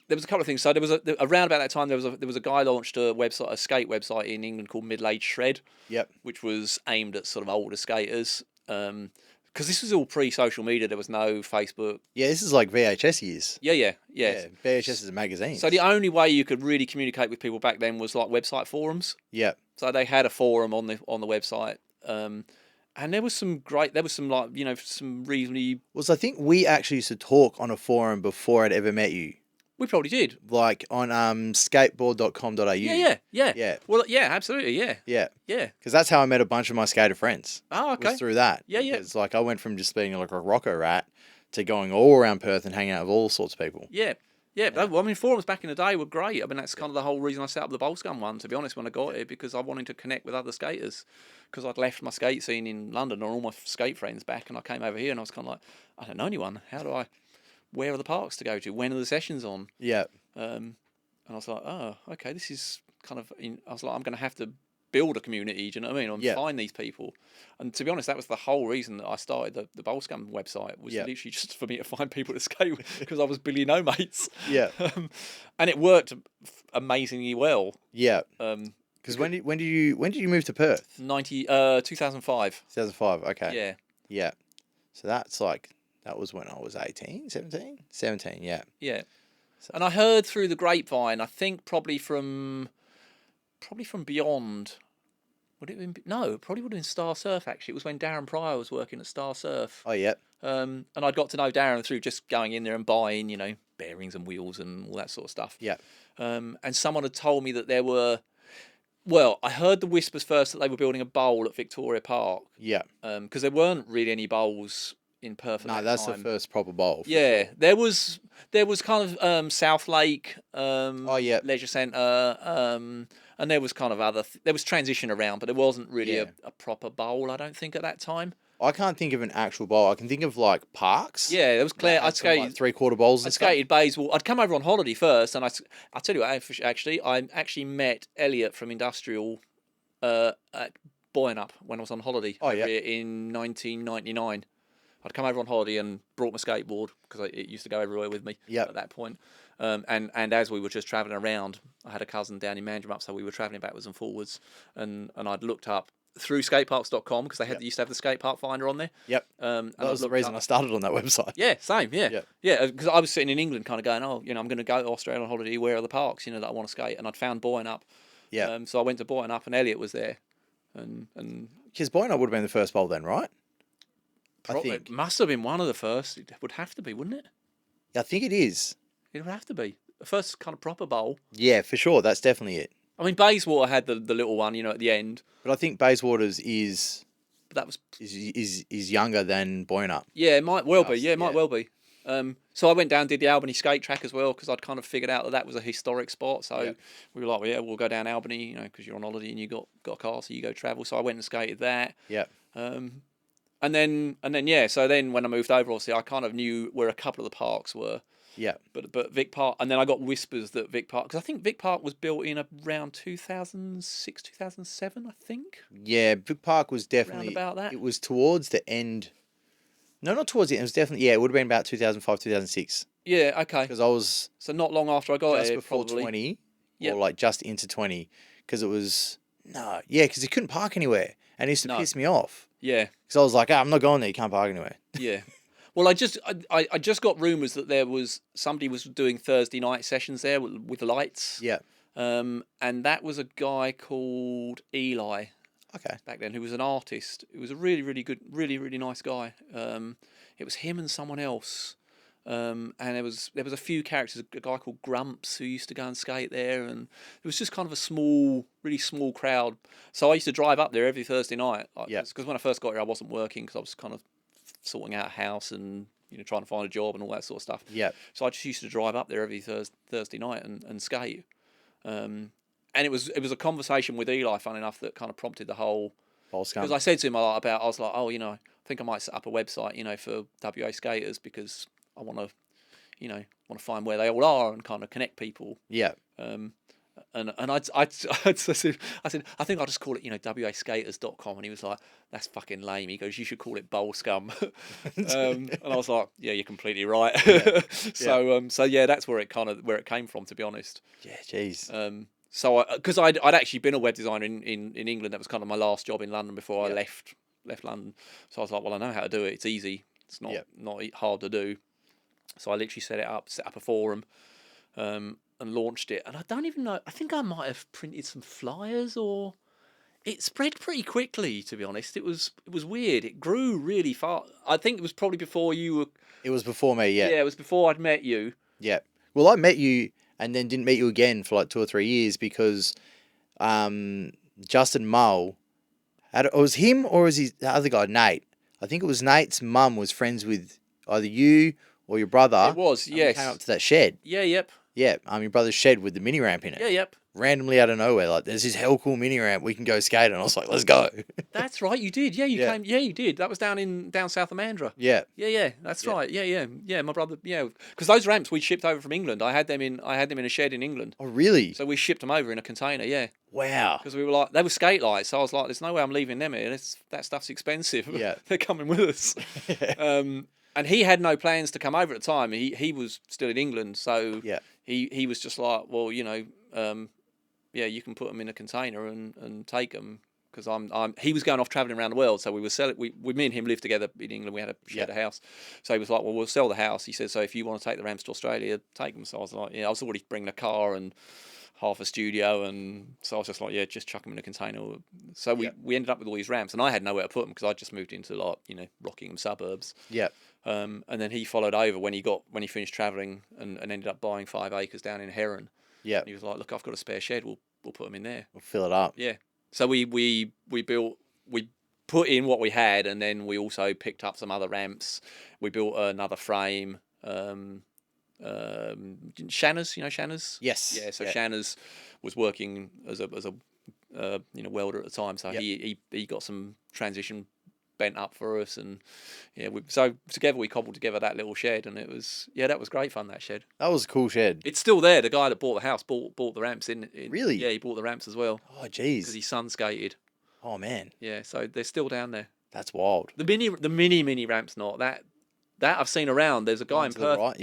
There was a couple of things. So there was around about that time there was a guy launched a skate website in England called Middle Age Shred. Yep. Which was aimed at sort of older skaters. Because this was all pre-social media. There was no Facebook. Yeah, this is like VHS years. Yeah. VHS is a magazine. So the only way you could really communicate with people back then was like website forums. Yeah. So they had a forum on the website. And there was some some reasonably. I think we actually used to talk on a forum before I'd ever met you. We probably did. Like on skateboard.com.au. Yeah. Well, yeah, absolutely, yeah. Yeah. Yeah. Because that's how I met a bunch of my skater friends. Oh, okay. Was through that. Yeah. It's like I went from just being like a rocker rat to going all around Perth and hanging out with all sorts of people. Yeah. Well, I mean, forums back in the day were great. I mean, that's kind of the whole reason I set up the Bowlscum one, to be honest, when I got it, because I wanted to connect with other skaters. Because I'd left my skate scene in London and all my skate friends back, and I came over here and I was kind of like, I don't know anyone. Where are the parks to go to? When are the sessions on? Yeah. And I was like, oh, okay, this is kind of. I was like, I'm going to have to build a community. Do you know what I mean? And find these people. And to be honest, that was the whole reason that I started the Bowlscum website. Was literally just for me to find people to skate with, because I was Billy No Mates. Yeah. And it worked amazingly well. Yeah. Because when did you move to Perth? 2005. 2005. Okay. Yeah. Yeah. So that was when I was 18, 17? 17, yeah. Yeah. And I heard through the grapevine, I think probably from Beyond. Would it have been? No, probably would have been Star Surf, actually. It was when Darren Pryor was working at Star Surf. Oh, yeah. And I'd got to know Darren through just going in there and buying, bearings and wheels and all that sort of stuff. Yeah. And someone had told me that there were. Well, I heard the whispers first that they were building a bowl at Victoria Park. Yeah. Because there weren't really any bowls in Perth. No, that's time. the first proper bowl. Yeah, sure. There was kind of South Lake, Leisure Centre, and there was kind of there was transition around, but there wasn't really a proper bowl, I don't think, at that time. I can't think of an actual bowl. I can think of like parks. Yeah, there was clear. I'd skated like 3/4 bowls. I'd skated Bayswater. I'd come over on holiday first, and I'll tell you what. Actually, I actually met Elliot from Industrial at Boynup when I was on holiday. Here in 1999. I'd come over on holiday and brought my skateboard because it used to go everywhere with me at that point. And as we were just travelling around, I had a cousin down in Mandurah, so we were travelling backwards and forwards. And I'd looked up through skateparks.com because they used to have the skate park finder on there. Yep. And that was the reason I started on that website. Yeah, same. Yeah. Because I was sitting in England, kind of going, I'm going to go to Australia on holiday. Where are the parks, that I want to skate? And I'd found Boynup. Yeah. So I went to Boynup, and Elliot was there. And because Boynup would have been the first bowl then, right? I think it must have been one of the first. It would have to be, wouldn't it? I think it is. It would have to be the first kind of proper bowl. Yeah, for sure. That's definitely it. I mean, Bayswater had the little one, at the end. But I think Bayswater's is younger than Boynup. Yeah, it might well be. Yeah, it might well be. So I went down, did the Albany skate track as well, because I'd kind of figured out that was a historic spot. So we were like, we'll go down Albany, because you're on holiday and you got a car, so you go travel. So I went and skated that. Yeah. And then so then when I moved over, obviously I kind of knew where a couple of the parks were. Yeah. But Vic Park, and then I got whispers that Vic Park, because I think Vic Park was built in around 2006, 2007, I think. Yeah, Vic Park was definitely around about that. It was towards the end. No, not towards the end. It was definitely it would have been about 2005, 2006. Yeah, okay. Because I was not long after I got just it, before probably. 20, or like just into 20, because it was because you couldn't park anywhere, and it used to piss me off. Yeah. Because I was like, I'm not going there. You can't park anywhere. Yeah. Well, I just got rumours that there was somebody was doing Thursday night sessions there with lights. Yeah. And that was a guy called Eli. Okay. Back then, who was an artist. It was a really, really good, really, really nice guy. It was him and someone else. And there was a few characters. A guy called Grumps who used to go and skate there, and it was just kind of a really small crowd. So I used to drive up there every Thursday night. Because when I first got here, I wasn't working because I was kind of sorting out a house and trying to find a job and all that sort of stuff. Yeah. So I just used to drive up there every Thursday night and skate. And it was a conversation with Eli, fun enough, that kind of prompted the whole. Bowlscum. Because I said to him I was like, oh, I think I might set up a website, for WA skaters, because I want to find where they all are and kind of connect people. Yeah. And I said, I think I'll just call it, waskaters.com. And he was like, that's fucking lame. He goes, you should call it Bowlscum. And I was like, yeah, you're completely right. Yeah. So yeah, that's where it came from, to be honest. Yeah, jeez. So because I'd actually been a web designer in England. That was kind of my last job in London before I left London. So I was like, well, I know how to do it. It's easy. It's not hard to do. So I literally set up a forum, and launched it. And I don't even know. I think I might have printed some flyers, or it spread pretty quickly. To be honest, it was weird. It grew really fast. I think it was probably before you were. It was before me. Yeah. Yeah, it was before I'd met you. Yeah. Well, I met you and then didn't meet you again for like 2 or 3 years because Justin Mull it was him or was he the other guy, Nate? I think it was Nate's mum was friends with either you or your brother. It was, yes. Came up to that shed. Yeah, yep. Yeah, your brother's shed with the mini ramp in it. Yeah, yep. Randomly out of nowhere, like there's this hell cool mini ramp, we can go skate, and I was like, let's go. That's right, you did. Yeah, you came. Yeah, you did. That was down south of Mandurah. Yeah. Yeah, that's right. Yeah. My brother. Yeah, because those ramps we shipped over from England. I had them in a shed in England. Oh, really? So we shipped them over in a container. Yeah. Wow. Because we were like, they were skate lights. So I was like, there's no way I'm leaving them here. That stuff's expensive. Yeah. They're coming with us. And he had no plans to come over at the time. He was still in England, so he was just like, well, you can put them in a container and take them, because he was going off travelling around the world, so we were selling. Me and him lived together in England. We shared a house, so he was like, well, we'll sell the house. He said, so if you want to take the ramps to Australia, take them. So I was like, I was already bringing a car and half a studio, and so I was just like, just chuck them in a container. So we ended up with all these ramps, and I had nowhere to put them because I just moved into Rockingham suburbs. Yeah. And then he followed over when he finished travelling and ended up buying 5 acres down in Heron. Yeah. And he was like, look, I've got a spare shed. We'll put them in there. We'll fill it up. Yeah. So we put in what we had, and then we also picked up some other ramps. We built another frame. Shanners, Shanners? Yes. Yeah. So Shanners was working as a welder at the time. So he got some transition bent up for us, and so together we cobbled together that little shed, and it was that was great fun, that shed. That was a cool shed. It's still there. The guy that bought the house bought the ramps in. Really? Yeah, he bought the ramps as well. Oh, jeez. Because his son skated. Oh, man. Yeah, so they're still down there. That's wild. The mini ramps not that I've seen around. There's a guy in Perth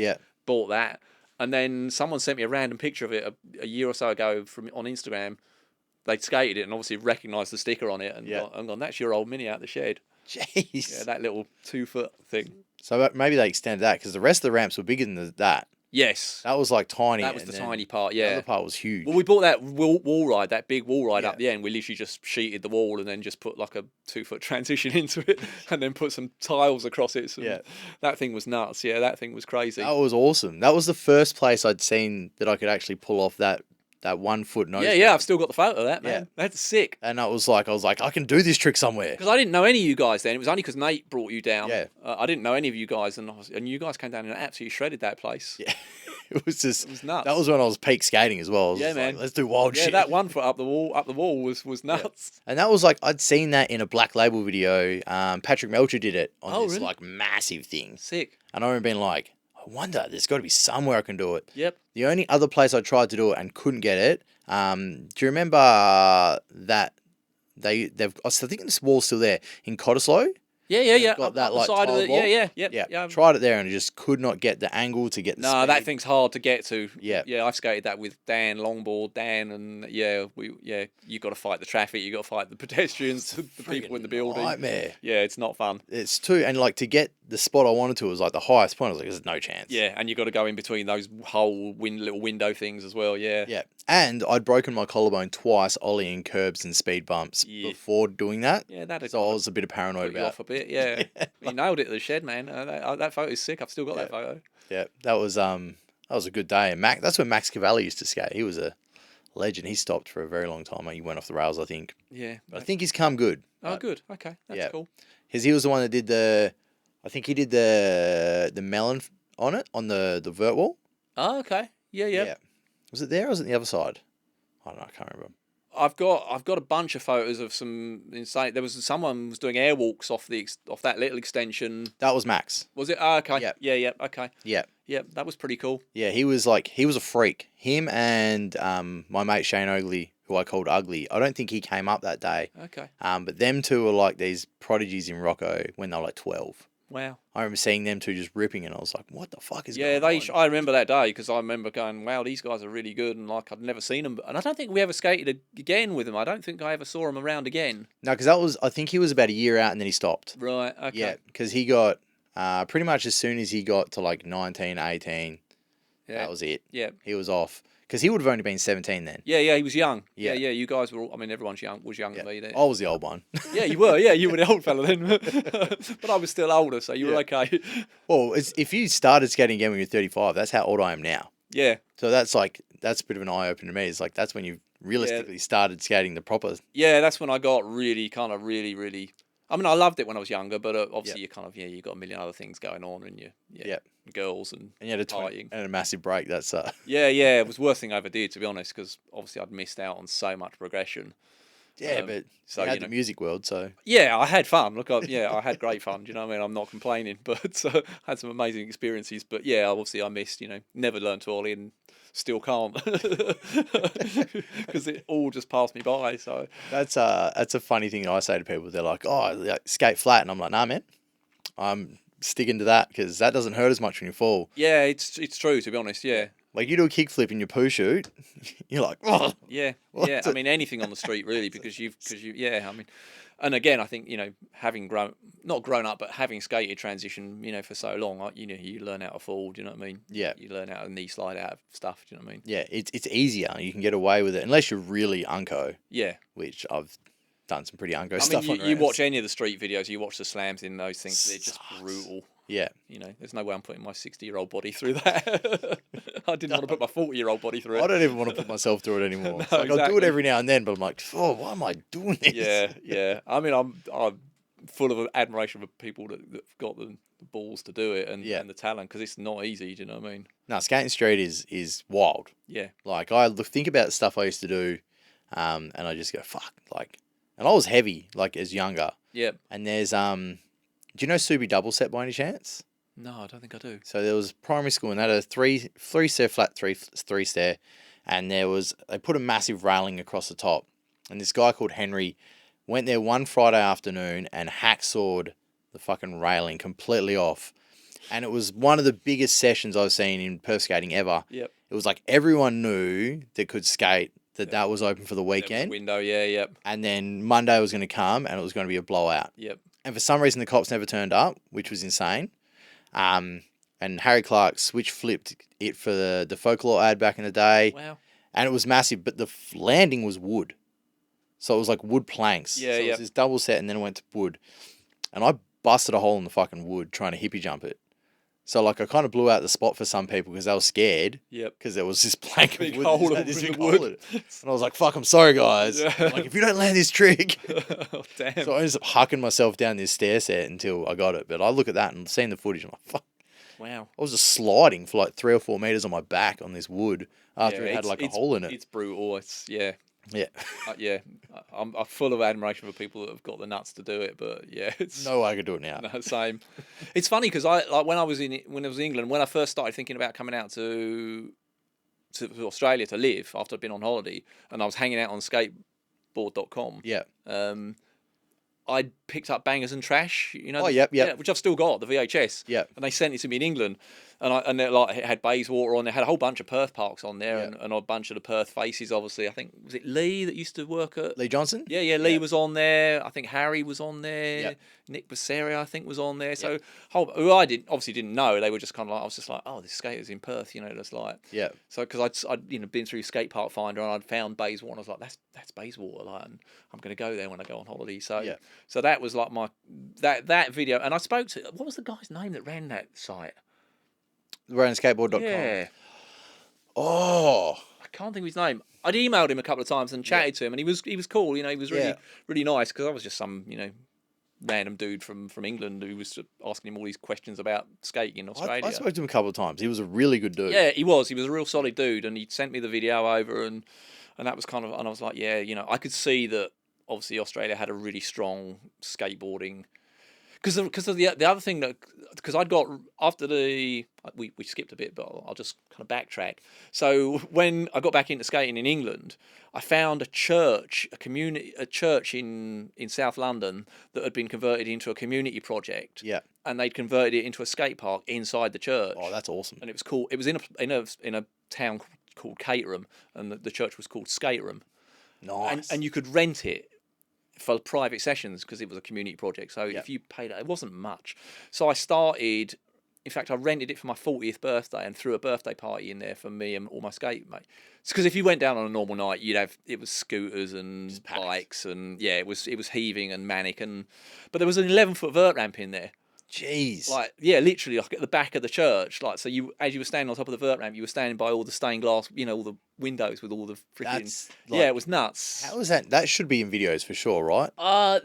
bought that, and then someone sent me a random picture of it a year or so ago on Instagram. They'd skated it and obviously recognised the sticker on it, and gone, that's your old mini out the shed. Jeez. Yeah, that little 2-foot thing. So maybe they extended that because the rest of the ramps were bigger than that. Yes. That was like tiny. That was the tiny part, yeah. The other part was huge. Well, we bought that wall ride, that big wall ride up the end. We literally just sheeted the wall and then just put like a 2-foot transition into it and then put some tiles across it. That thing was nuts. Yeah, that thing was crazy. That was awesome. That was the first place I'd seen that I could actually pull off that 1-foot nose. Yeah, I've still got the photo of that, man. Yeah. That's sick. And I was like, I can do this trick somewhere. Because I didn't know any of you guys then. It was only because Nate brought you down. Yeah. I didn't know any of you guys, and you guys came down and absolutely shredded that place. Yeah. It was nuts. That was when I was peak skating as well. Man. Like, let's do wild shit. Yeah, that 1 foot up the wall was nuts. Yeah. And that was like, I'd seen that in a Black Label video. Patrick Melcher did it on this like massive thing. Sick. And I remember being like, I wonder, there's got to be somewhere I can do it. Yep. The only other place I tried to do it and couldn't get it. Do you remember that they've? I think this wall's still there in Cottesloe. Yeah. Got that like side of the, wall. Yeah. Tried it there and just could not get the angle to get the speed. That thing's hard to get to. Yeah. I've skated that with Dan Longboard, and you got to fight the traffic, you got to fight the pedestrians, the people in the building. Nightmare. Yeah, it's not fun. It's too, and like to get the spot I wanted to was like the highest point. I was like, there's no chance. Yeah, and you got to go in between those whole little window things as well. Yeah. Yeah. And I'd broken my collarbone twice, ollieing curbs and speed bumps before doing that. Yeah, that. So I was a bit paranoid about. Off a bit, yeah. You nailed it at the shed, man. That photo is sick. I've still got that photo. Yeah, that was a good day. And that's when Max Cavalli used to skate. He was a legend. He stopped for a very long time. He went off the rails, I think. Yeah. But I think he's come good. Oh, good. Okay, that's cool. Because he was the one that did I think he did the melon on it on the vert wall. Oh, okay. Yeah, yeah. Yeah. Was it there or was it the other side? I don't know. I can't remember. I've got a bunch of photos of some insane. There was someone was doing airwalks off that little extension. That was Max. Was it? Oh, okay. Yep. Yeah, yeah. Okay. Yeah. Yeah, that was pretty cool. Yeah, he was a freak. Him and my mate Shane Oakley, who I called Ugly. I don't think he came up that day. Okay. But them two were like these prodigies in Rocco when they were like 12. Wow. I remember seeing them two just ripping, and I was like, "What the fuck is Yeah, going on?" I remember that day because I remember going, "Wow, these guys are really good," and like I'd never seen them, and I don't think we ever skated again with them. I don't think I ever saw them around again. No, because I think he was about a year out, and then he stopped. Right. Okay. Yeah, because he got pretty much as soon as he got to like 19, 18, Yeah. that was it. Yeah. He was off. Because he would have only been 17 then. Yeah, yeah, he was young. Yeah. Yeah, yeah. You guys were all, I mean, everyone's young. Was younger Yeah. than me then. I was the old one. Yeah, you were. Yeah, you were the old fella then. But I was still older, so you were okay. Well, if you started skating again when you're 35, that's how old I am now. Yeah. So that's a bit of an eye opener to me. It's like that's when you realistically started skating the proper. Yeah, that's when I got really really. I mean, I loved it when I was younger, but obviously you kind of you got a million other things going on, and girls and you had partying and a massive break. That's Yeah, it was the worst thing I ever did, to be honest, because obviously I'd missed out on so much progression. but so you had the music world, so Yeah, I had fun. Look, I had great fun. Do you know what I mean? I'm not complaining, but had some amazing experiences. But yeah, obviously I missed. Never learned to ollie and still can't because it all just passed me by. So that's a funny thing I say to people. They're like, "Oh, like, skate flat," and I'm like, "Nah, man, I'm sticking to that because that doesn't hurt as much when you fall." yeah, it's true, to be honest. Yeah. Like you do a kickflip in your poo shoot, you're like, "Oh, Yeah, yeah. I mean, anything on the street really, because yeah. I mean, and again, I think having not grown up, but having skated transition, for so long, you learn how to fall. Do you know what I mean? Yeah. You learn how to knee slide out of stuff. Do you know what I mean? yeah, it's easier. You can get away with it unless you're really unco, Yeah. which I've done some pretty unco I stuff mean, on. you watch any of the street videos, you watch the slams in those things, they're just brutal. Yeah. There's no way I'm putting my 60-year-old body through that. I didn't want to put my 40-year-old body through it. I don't even want to put myself through it anymore. No, It's like, I'll do it exactly. every now and then, but I'm like, oh, why am I doing this? Yeah, yeah. I mean, I'm full of admiration for people that've got the balls to do it and the talent, because it's not easy. Do you know what I mean? No, skating street is wild. Yeah. Like I think about the stuff I used to do, and I just go fuck. Like, and I was heavy like as younger. Yeah. And there's do you know Subi double set by any chance? No, I don't think I do. So there was primary school and they had a three stair flat, three stair, and they put a massive railing across the top. And this guy called Henry went there one Friday afternoon and hacksawed the fucking railing completely off. And it was one of the biggest sessions I've seen in perf skating ever. Yep. It was like everyone knew that could skate that was open for the weekend. Window, yeah, yep. And then Monday was going to come and it was going to be a blowout. Yep. And for some reason the cops never turned up, which was insane. And Harry Clark switch flipped it for the folklore ad back in the day. Wow. And it was massive, but the landing was wood. So it was like wood planks. Yeah, so it was this double set and then it went to wood. And I busted a hole in the fucking wood trying to hippie jump it. So like I kind of blew out the spot for some people because they were scared. Yep. Because there was this plank Big of wood. hole This in big the hole in wood. it. And I was like, fuck, I'm sorry, guys. Yeah. Like, if you don't land this trick. Oh, damn. So I ended up hucking myself down this stair set until I got it. But I look at that and seeing the footage, I'm like, fuck. Wow. I was just sliding for like 3 or 4 meters on my back on this wood after it had like a hole in it. It's brutal. It's Yeah. yeah. I'm full of admiration for people that have got the nuts to do it, but yeah, it's No way I could do it now. no, same. It's funny because when I was in England, when I first started thinking about coming out to Australia to live after I'd been on holiday, and I was hanging out on skateboard.com. Yeah. I picked up Bangers and Trash, Oh, yep. yeah, which I've still got, the VHS. Yep. And they sent it to me in England, and it had Bayswater on. They had a whole bunch of Perth parks on there, Yep. and a bunch of the Perth faces. Obviously, I think was it Lee that used to work at Lee Johnson? Yeah, Lee Yep. was on there. I think Harry was on there. Yep. Nick Basseria, I think, was on there. So, who I obviously didn't know. They were just kind of like, I was just like, oh, this skater's in Perth, just like. Yeah. So, because I'd been through Skate Park Finder and I'd found Bayswater, and I was like, that's Bayswater, like, and I'm going to go there when I go on holiday. So, so that was like my that video, and I spoke to what was the guy's name that ran that site? skateboard.com. Yeah. Oh. I can't think of his name. I'd emailed him a couple of times and chatted to him, and he was cool. He was really really nice, because I was just some random dude from England who was asking him all these questions about skating in Australia. I spoke to him a couple of times. He was a really good dude. Yeah, he was. He was a real solid dude, and he sent me the video over, and that was kind of, and I was like, yeah, you know, I could see that obviously Australia had a really strong skateboarding. Because of the other thing that, because I'd got, after we skipped a bit, but I'll just kind of backtrack. So when I got back into skating in England, I found a church in South London that had been converted into a community project. Yeah. And they'd converted it into a skate park inside the church. Oh, that's awesome. And it was cool. It was in a town called Caterham, and the church was called Skaterham. Nice. And you could rent it for private sessions because it was a community project. So Yep. if you paid it wasn't much. So I started, in fact, I rented it for my 40th birthday and threw a birthday party in there for me and all my skate mates. Because if you went down on a normal night, it was scooters and bikes, and yeah, it was heaving and manic, but there was an 11-foot vert ramp in there. Jeez. Like, yeah, literally, like at the back of the church. Like, so as you were standing on top of the vert ramp, you were standing by all the stained glass, all the windows with all the freaking. Yeah, it was nuts. How is that? That should be in videos for sure, right?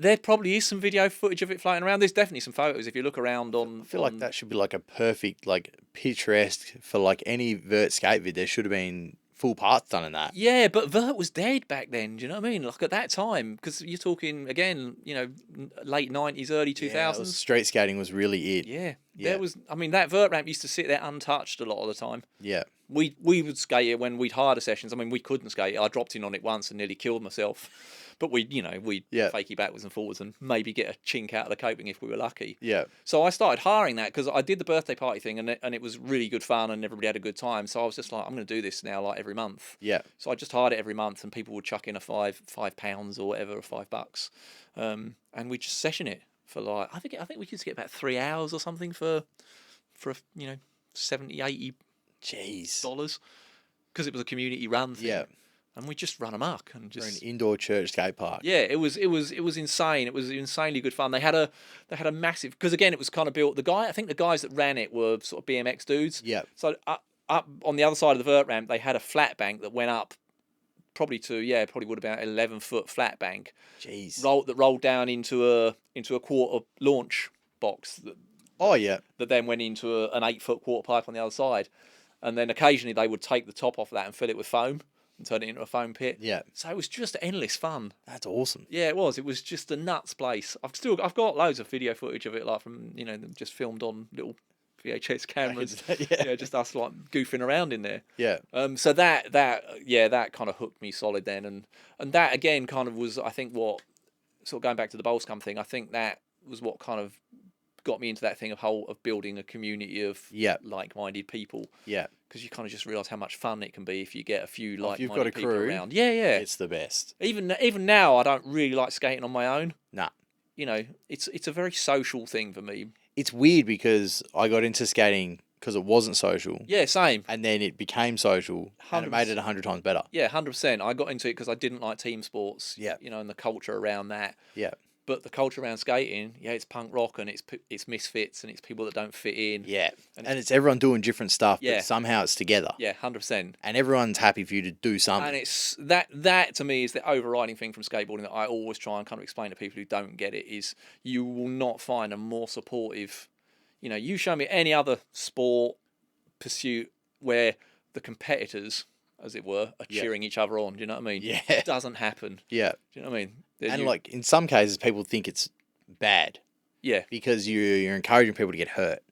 There probably is some video footage of it floating around. There's definitely some photos if you look around on. I feel like that should be like a perfect, like picturesque for like any vert skate vid. There should have been full parts done in that. Yeah, but vert was dead back then. Do you know what I mean? Like at that time, because you're talking again, late 90s, early 2000s. Street skating was really it. Yeah, there was. I mean, that vert ramp used to sit there untouched a lot of the time. Yeah. We would skate it when we'd hire the sessions. I mean, we couldn't skate it. I dropped in on it once and nearly killed myself. But we'd fakey backwards and forwards and maybe get a chink out of the coping if we were lucky. Yeah. So I started hiring that because I did the birthday party thing and it was really good fun and everybody had a good time. So I was just like, I'm going to do this now like every month. Yeah. So I just hired it every month and people would chuck in a £5 or whatever, or $5, and we just session it for like I think we could get about 3 hours or something for 70, 80 Jeez. dollars because it was a community run thing. Yeah. And we just run amok and For just an indoor church skate park. yeah, it was insane. It was insanely good fun. They had a massive, because again it was kind of built. I think the guys that ran it were sort of BMX dudes. Yeah. So up on the other side of the vert ramp, they had a flat bank that went up probably would have been 11-foot flat bank. Jeez. That rolled down into a quarter launch box. That then went into an 8-foot quarter pipe on the other side, and then occasionally they would take the top off of that and fill it with foam and turn it into a foam pit. Yeah. So it was just endless fun. That's awesome. Yeah, it was. It was just a nuts place. I've got loads of video footage of it, like from just filmed on little VHS cameras. Yeah. Just us like goofing around in there. Yeah. So that kind of hooked me solid then, and that again kind of was, I think, what sort of going back to the Bowlscum thing. I think that was what kind of got me into that thing of building a community of like-minded people. Yeah. Because you kind of just realise how much fun it can be if you get a few like-minded people crew around. Yeah. It's the best. Even now, I don't really like skating on my own. Nah. It's a very social thing for me. It's weird because I got into skating because it wasn't social. Yeah, same. And then it became social, and it made it 100 times better. Yeah, 100%. I got into it because I didn't like team sports. Yeah. And the culture around that. Yeah. But the culture around skating, it's punk rock and it's misfits and it's people that don't fit in. Yeah. And it's everyone doing different stuff, Yeah. but somehow it's together. Yeah, 100%. And everyone's happy for you to do something. And it's that to me is the overriding thing from skateboarding that I always try and kind of explain to people who don't get it is you will not find a more supportive, you show me any other sport pursuit where the competitors, as it were, are cheering each other on. Do you know what I mean? Yeah. It doesn't happen. Yeah. Do you know what I mean? And like in some cases, people think it's bad. Yeah. Because you're encouraging people to get hurt.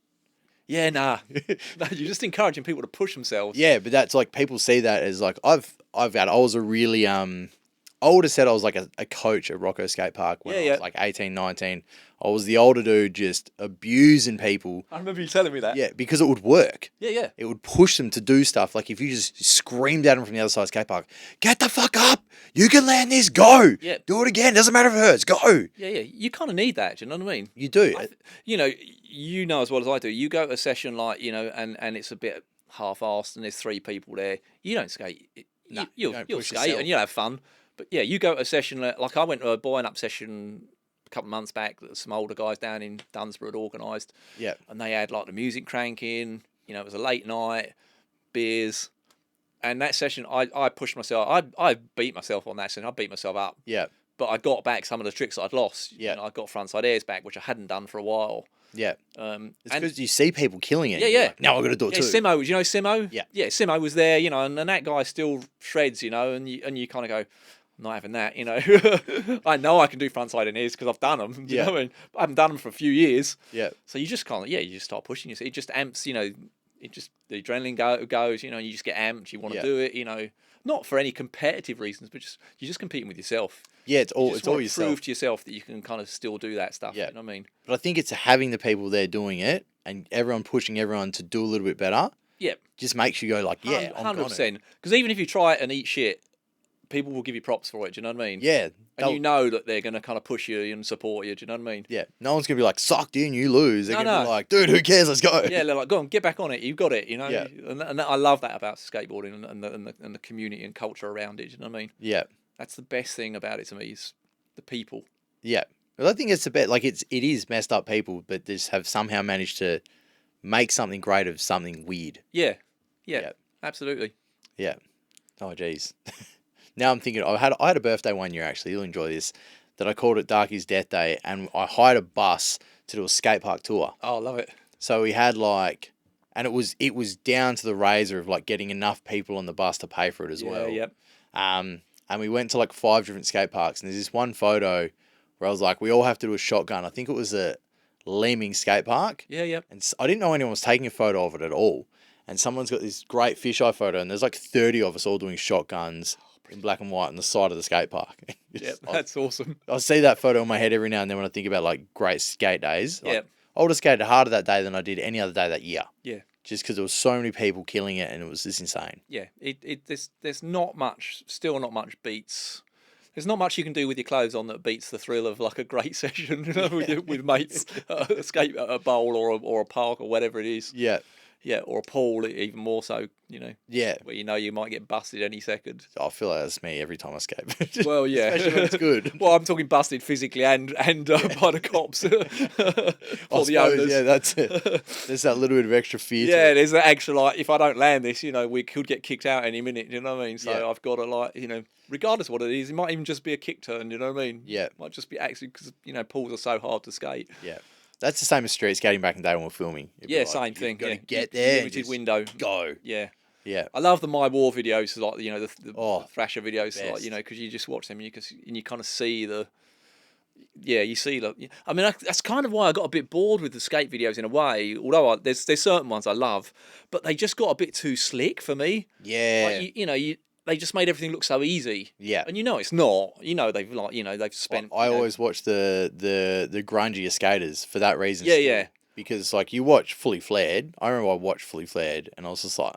Yeah, nah. No, you're just encouraging people to push themselves. Yeah, but that's like people see that as like I was a really I would have said I was like a coach at Rocco Skate Park when I was like 18, 19. I was the older dude just abusing people. I remember you telling me that. Yeah, because it would work. Yeah. It would push them to do stuff. Like if you just screamed at them from the other side of the skate park, get the fuck up! You can land this, go! Yeah. Do it again, doesn't matter if it hurts, go! Yeah. You kind of need that, do you know what I mean? You do. You know as well as I do, you go to a session like, and it's a bit half-assed and there's 3 people there, you don't skate. You'll skate yourself. And you'll have fun. But yeah, you go to a session, like I went to a buoying up session a couple of months back that some older guys down in Dunsborough had organised. Yeah. And they had like the music cranking, it was a late night, beers. And that session, I pushed myself, I beat myself on that session, I beat myself up. Yeah. but I got back some of the tricks that I'd lost. Yeah. You know, I got frontside airs back, which I hadn't done for a while. Yeah. It's And because you see people killing it. Yeah, and you're yeah. like, now I've got to do it yeah, too. Simo, you know Simo? Yeah. Yeah, Simo was there, you know, and that guy still shreds, you know, and you kind of go, I'm not having that, you know. I know I can do frontside airs because I've done them. Do you know what I mean? But I haven't done them for a few years. Yeah. So you just kind of, you just start pushing yourself. It just amps, you know, the adrenaline goes, you know, and you just get amped. You want to do it, you know, not for any competitive reasons, but you're just competing with yourself. Yeah, it's all You yourself. prove to yourself that you can kind of still do that stuff. Yeah. You know what I mean? But I think it's having the people there doing it and everyone pushing everyone to do a little bit better. Yeah. Just makes you go like, yeah, 100%. Because even if you try it and eat shit, people will give you props for it. Do you know what I mean? Yeah. And you know that they're going to kind of push you and support you. Do you know what I mean? Yeah. No one's going to be like, sucked in, you lose. They're going to be No. like, dude, who cares? Let's go. Yeah, they're like, go on, get back on it. You've got it, you know? Yeah. And I love that about skateboarding and the community and culture around it. Do you know what I mean? Yeah. That's the best thing about it to me is the people. Yeah. Well, I think it's a bit like it is messed up people, but just have somehow managed to make something great of something weird. Yeah. Yeah. Absolutely. Yeah. Oh, geez. Now I'm thinking, I had a birthday one year, actually. You'll enjoy this. That I called it Darky's Death Day, and I hired a bus to do a skate park tour. Oh, I love it. So we had and it was down to the razor of like getting enough people on the bus to pay for it as well. Yep. And we went to like 5 different skate parks, and there's this one photo where I was like, we all have to do a shotgun. I think it was a Leeming skate park. Yeah, yep. And I didn't know anyone was taking a photo of it at all. And someone's got this great fisheye photo, and there's like 30 of us all doing shotguns in black and white on the side of the skate park. Yeah, that's awesome. I see that photo in my head every now and then when I think about like great skate days. Like, Yeah. I would have skated harder that day than I did any other day that year. Yeah. Just because there was so many people killing it, and it was just insane. Yeah. There's not much, still not much beats. There's not much you can do with your clothes on that beats the thrill of like a great session, you know, with mates, skate at a bowl or a park or whatever it is. Yeah. Yeah, or a pool, even more so, you know. Yeah. Where you know you might get busted any second. I feel like that's me every time I skate. Well, yeah. Especially when it's good. Well, I'm talking busted physically and by the cops. Or the owners. Yeah, that's it. There's that little bit of extra fear. Yeah, there's that extra, like, if I don't land this, you know, we could get kicked out any minute, you know what I mean? So I've got to, like, you know, regardless of what it is, it might even just be a kick turn, you know what I mean? Yeah. It might just be actually because, you know, pools are so hard to skate. Yeah. That's the same as street skating back in the day when we're filming. Yeah, same thing. You've got Yeah. to get there. Limited window. Go. Yeah. Yeah. I love the My War videos, like, you know, the Thrasher videos, best. like, you know, because you just watch them and you kind of see you see the. I mean, that's kind of why I got a bit bored with the skate videos in a way. Although there's certain ones I love, but they just got a bit too slick for me. Yeah. Like, they just made everything look so easy. Yeah. And you know it's not. You know they've spent. I always watch the grungier skaters for that reason. Yeah, still. yeah. Because like you watch Fully Flared. I remember I watched Fully Flared, and I was just like,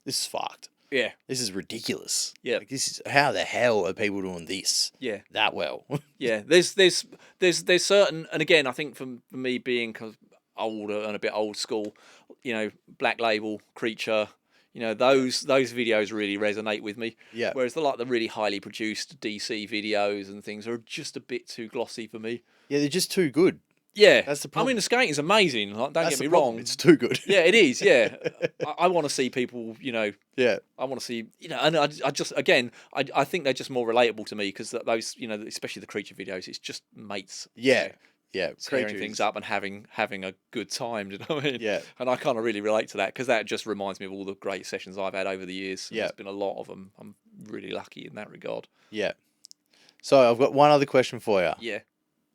this is fucked. Yeah. This is ridiculous. Yeah. Like, this is, how the hell are people doing this? Yeah. That well. Yeah. There's certain, and again, I think for me being kind of older and a bit old school, you know, Black Label, Creature, you know, those videos really resonate with me. Yeah. Whereas the really highly produced DC videos and things are just a bit too glossy for me. Yeah, they're just too good. Yeah. That's the I problem. mean, the skating's amazing. Like, don't That's get the me problem. wrong. It's too good. Yeah, it is. Yeah. I want to see people, you know. Yeah. I want to see, you know, and I just, again, I think they're just more relatable to me because those, you know, especially the Creature videos, it's just mates. Yeah. You know, Yeah. tearing Creatures. things up and having a good time. Do you know what I mean? Yeah. And I kind of really relate to that because that just reminds me of all the great sessions I've had over the years. Yeah. There's been a lot of them. I'm really lucky in that regard. Yeah. So I've got one other question for you. Yeah.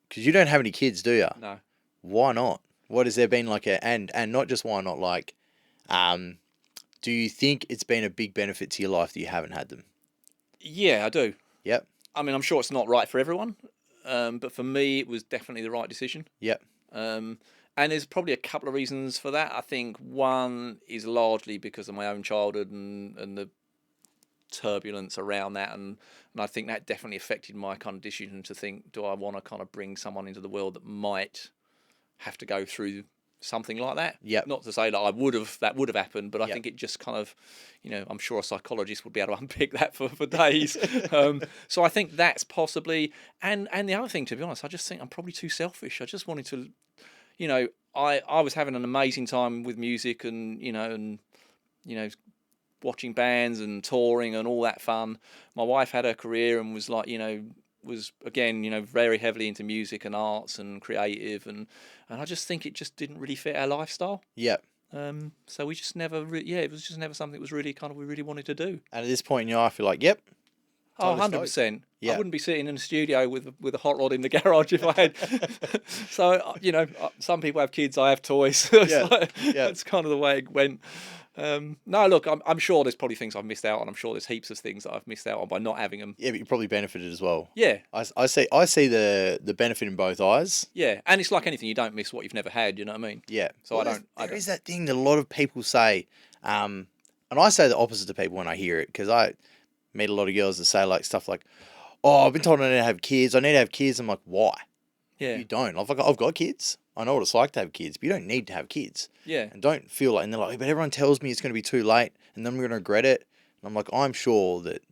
Because you don't have any kids, do you? No. Why not? What has there been like and not just why not, like, do you think it's been a big benefit to your life that you haven't had them? Yeah, I do. Yep. I mean, I'm sure it's not right for everyone, but for me, it was definitely the right decision. Yep. And there's probably a couple of reasons for that. I think one is largely because of my own childhood and the turbulence around that, and I think that definitely affected my kind of decision to think, do I want to kind of bring someone into the world that might have to go through something like that? Yep. Not to say that that would have happened, but I think it just kind of, you know, I'm sure a psychologist would be able to unpick that for days. So I think that's possibly, and the other thing, to be honest, I just think I'm probably too selfish. I just wanted to, you know, I was having an amazing time with music and watching bands and touring and all that fun. My wife had her career and was like, you know, was again, very heavily into music and arts and creative, and I just think it just didn't really fit our lifestyle. Yeah. So we just never, it was just never something that was really kind of we really wanted to do. And at this point in your life, you're like, yep. Oh, Totally 100%. Yeah. I wouldn't be sitting in a studio with a hot rod in the garage if I had. So, some people have kids, I have toys. That's kind of the way it went. No, look, I'm sure there's probably things I've missed out on. I'm sure there's heaps of things that I've missed out on by not having them. Yeah, but you probably benefited as well. Yeah. I see the benefit in both eyes. Yeah, and it's like anything, you don't miss what you've never had, you know what I mean? Yeah. So There is that thing that a lot of people say, and I say the opposite to people when I hear it, because I meet a lot of girls that say like stuff like, "Oh, I've been told I need to have kids. I need to have kids." I'm like, "Why?" Yeah. You don't. I've got kids. I know what it's like to have kids, but you don't need to have kids. Yeah. And don't feel like, and they're like, "But everyone tells me it's going to be too late, and then I'm going to regret it." And I'm like, I'm sure that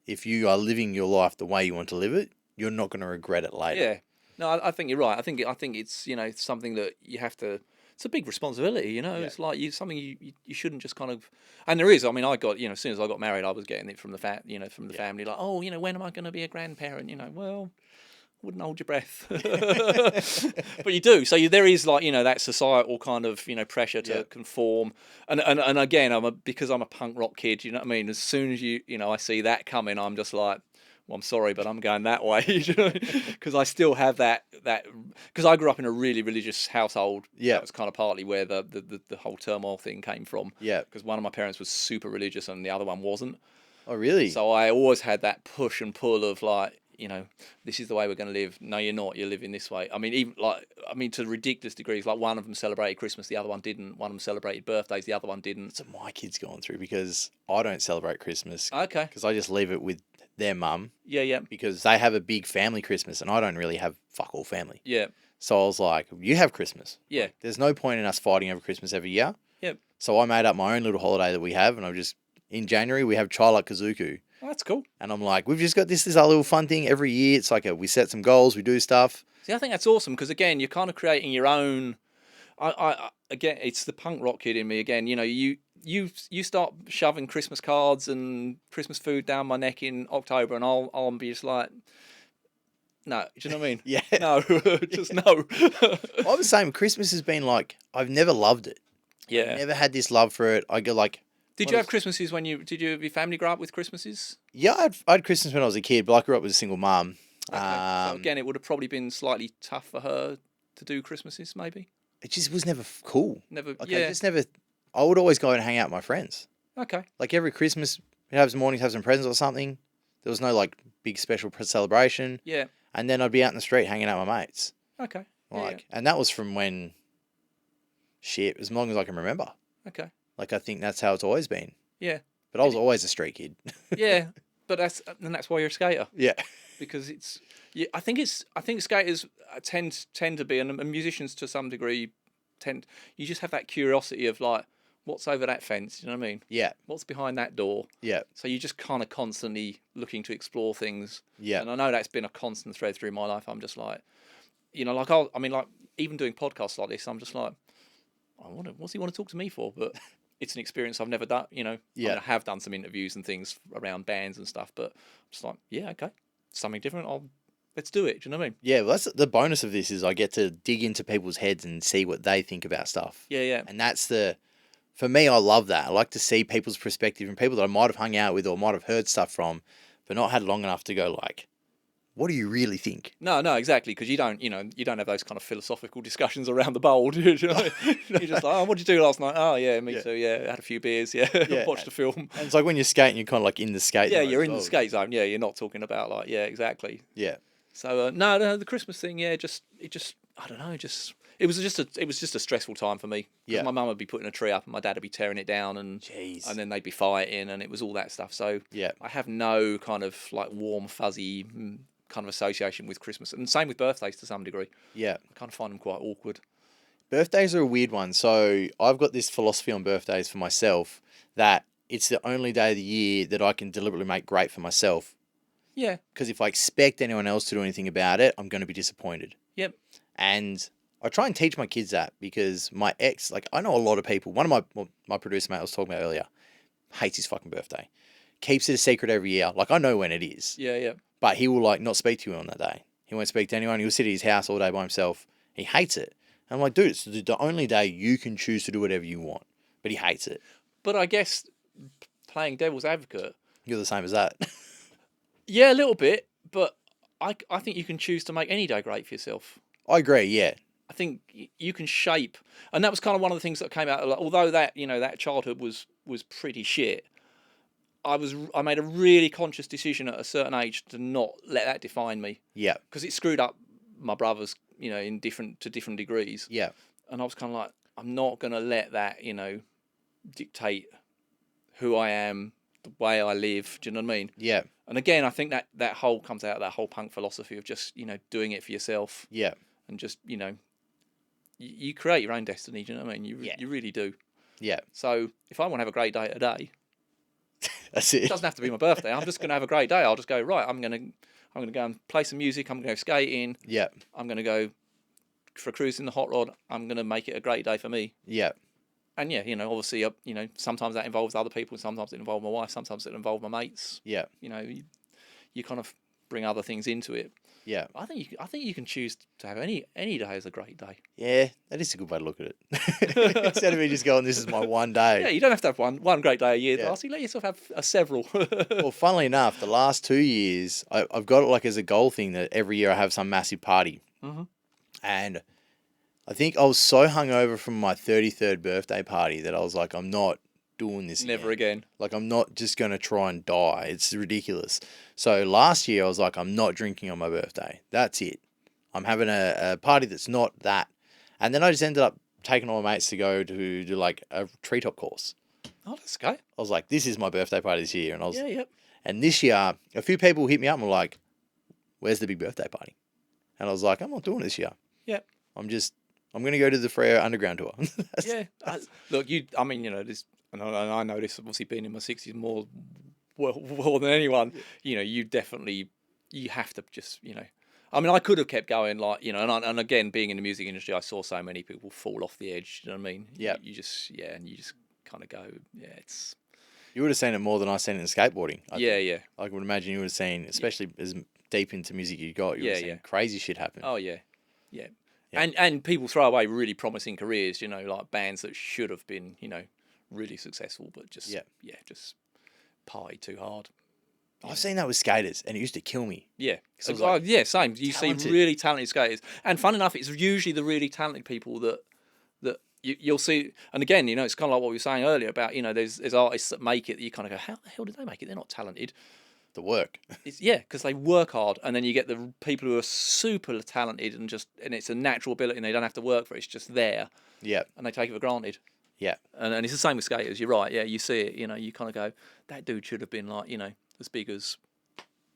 if you are living your life the way you want to live it, you're not going to regret it later. Yeah. No, I think you're right. I think it's it's something that you have to. It's a big responsibility, Yeah. It's like something you shouldn't just kind of. And there is. I mean, I got as soon as I got married, I was getting it from the family, like, oh, when am I going to be a grandparent? Well, wouldn't hold your breath, but you do. So there is like that societal kind of pressure to conform, and again, because I'm a punk rock kid. You know what I mean? As soon as I see that coming, I'm just like, well, I'm sorry, but I'm going that way, because I still have that because I grew up in a really religious household. Yeah, that was kind of partly where the whole turmoil thing came from. Yeah, because one of my parents was super religious and the other one wasn't. Oh, really? So I always had that push and pull of like, this is the way we're going to live. No, you're not. You're living this way. I mean, to ridiculous degrees. Like one of them celebrated Christmas, the other one didn't. One of them celebrated birthdays, the other one didn't. That's what my kid's going through, because I don't celebrate Christmas. Okay. Because I just leave it with their mum. Yeah. Because they have a big family Christmas, and I don't really have fuck all family. Yeah. So I was like, you have Christmas. Yeah. Like, there's no point in us fighting over Christmas every year. Yep. So I made up my own little holiday that we have, and in January we have Chila Kazuku. Oh, that's cool. And I'm like, we've just got this our little fun thing every year. It's like we set some goals, we do stuff. See, I think that's awesome, because again, you're kind of creating your own. Again, it's the punk rock kid in me again. You start shoving Christmas cards and Christmas food down my neck in October, and I'll be just like, no, do you know what I mean? Yeah. No, just no. I'm the same. Christmas has been like, I've never loved it. Yeah. I've never had this love for it. I go like. Did you have Christmases did your family grow up with Christmases? Yeah, I had Christmas when I was a kid, but I grew up with a single mum. Okay. So again, it would have probably been slightly tough for her to do Christmases, maybe. It just was never cool. Never. Like, yeah. I would always go and hang out with my friends. Okay. Like every Christmas, we'd have some mornings, have some presents or something. There was no like big special celebration. Yeah. And then I'd be out in the street hanging out with my mates. Okay. And that was from when, as long as I can remember. Okay. Like, I think that's how it's always been. Yeah. But I was always a street kid. Yeah, but that's why you're a skater. Yeah. Because I think skaters tend to be, and musicians to some degree you just have that curiosity of like, what's over that fence? You know what I mean? Yeah. What's behind that door? Yeah. So you're just kind of constantly looking to explore things. Yeah. And I know that's been a constant thread through my life. I'm just like, even doing podcasts like this, I'm just like, what's he want to talk to me for? But it's an experience I've never done, Yeah. I mean, I have done some interviews and things around bands and stuff, but I'm just like, yeah, okay, something different. Let's do it. Do you know what I mean? Yeah, well, that's the bonus of this, is I get to dig into people's heads and see what they think about stuff. Yeah. And for me, I love that. I like to see people's perspective, and people that I might have hung out with or might have heard stuff from, but not had long enough to go like, what do you really think? No, exactly, because you don't have those kind of philosophical discussions around the bowl. You know? You're just like, oh, what did you do last night? Oh, yeah, me too. Yeah, had a few beers. Yeah, watched a film. And it's like when you're skating, you're kind of like in the skate. Yeah, you're in the skate zone. Yeah, you're not talking about like, yeah, exactly. Yeah. So no, the Christmas thing, yeah, I don't know, it was just a stressful time for me. Yeah. My mum would be putting a tree up and my dad would be tearing it down, and then they'd be fighting, and it was all that stuff. So yeah, I have no kind of like warm, fuzzy kind of association with Christmas, and same with birthdays to some degree. Yeah, I kind of find them quite awkward. Birthdays are a weird one. So I've got this philosophy on birthdays for myself, that it's the only day of the year that I can deliberately make great for myself. Yeah. Because if I expect anyone else to do anything about it, I'm going to be disappointed. Yep. And I try and teach my kids that, because my ex, like, I know a lot of people. One of my producer mate I was talking about earlier hates his fucking birthday. Keeps it a secret every year. Like, I know when it is. Yeah. but he will like not speak to you on that day. He won't speak to anyone. He'll sit at his house all day by himself. He hates it. And I'm like, dude, it's the only day you can choose to do whatever you want. But he hates it. But I guess playing devil's advocate, You're the same as that. yeah, a little bit. But I think you can choose to make any day great for yourself. I agree. Yeah. I think you can shape, and that was kind of one of the things that came out. Although that that childhood was pretty shit. I made a really conscious decision at a certain age to not let that define me. Yeah. Because it screwed up my brothers, in different degrees. Yeah. And I was kind of like, I'm not gonna let that, dictate who I am, the way I live. Do you know what I mean? Yeah. And again, I think that whole comes out of that whole punk philosophy of just doing it for yourself. Yeah. And just you create your own destiny. Do you know what I mean? You really do. Yeah. So if I want to have a great day today, That's it. it doesn't have to be my birthday. I'm just going to have a great day. I'll just go, right, I'm going to go and play some music. I'm going to go skating. Yeah. I'm going to go for a cruise in the hot rod. I'm going to make it a great day for me. Yeah. And yeah, obviously, sometimes that involves other people. Sometimes it involves my wife. Sometimes it involves my mates. Yeah. You kind of bring other things into it. Yeah. I think you can choose to have any day as a great day. Yeah, that is a good way to look at it. Instead of me just going, this is my one day. Yeah, you don't have to have one great day a year, Yeah. Darcy. Let yourself have several. Well, funnily enough, the last 2 years, I've got it like as a goal thing that every year I have some massive party. Mm-hmm. And I think I was so hungover from my 33rd birthday party that I was like, I'm not doing this Never again. Like, I'm not just going to try and die. It's ridiculous. So last year I was like, I'm not drinking on my birthday. That's it. I'm having a party that's not that. And then I just ended up taking all my mates to go to do like a treetop course. Oh, that's okay. I was like, this is my birthday party this year. And Yep. And this year, a few people hit me up and were like, where's the big birthday party? And I was like, I'm not doing it this year. Yep. I'm going to go to the Freo Underground tour. Yeah. Look, this, and I know this, obviously being in my 60s more than anyone, you definitely, you have to just, I mean, I could have kept going, like, and again, being in the music industry, I saw so many people fall off the edge, you know what I mean? Yeah. You just kind of go, yeah, it's... You would have seen it more than I seen it in skateboarding. Yeah. I would imagine you would have seen, especially as deep into music you got, you would have seen crazy shit happen. Oh, yeah. And people throw away really promising careers, like bands that should have been, really successful, but just just party too hard. I've seen that with skaters, and it used to kill me. Yeah, So like, same. You talented. see really talented skaters, and fun enough, it's usually the really talented people that you'll see. And again, it's kind of like what we were saying earlier about there's artists that make it that you kind of go, how the hell did they make it? They're not talented. The work. It's because they work hard, and then you get the people who are super talented and it's a natural ability, and they don't have to work for it. It's just there. Yeah. And they take it for granted. Yeah. And it's the same with skaters. You're right. Yeah, you see it. You kind of go, that dude should have been like as big as.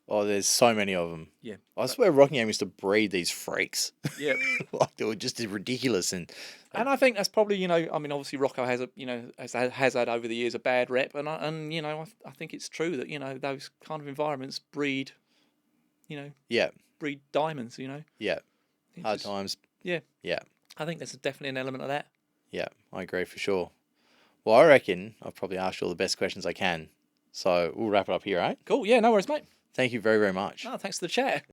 Oh, there's so many of them. Yeah. I swear Rockingham used to breed these freaks. Yeah. Like, they were just ridiculous. And I think that's probably, I mean, obviously Rocco has has had over the years a bad rep, and I think it's true that those kind of environments breed, yeah. breed diamonds. Yeah. Hard times. Yeah. Yeah. I think there's definitely an element of that. Yeah, I agree for sure. Well, I reckon I've probably asked you all the best questions I can. So we'll wrap it up here, right? Cool. Yeah. No worries, mate. Thank you very, very much. No, thanks for the chat.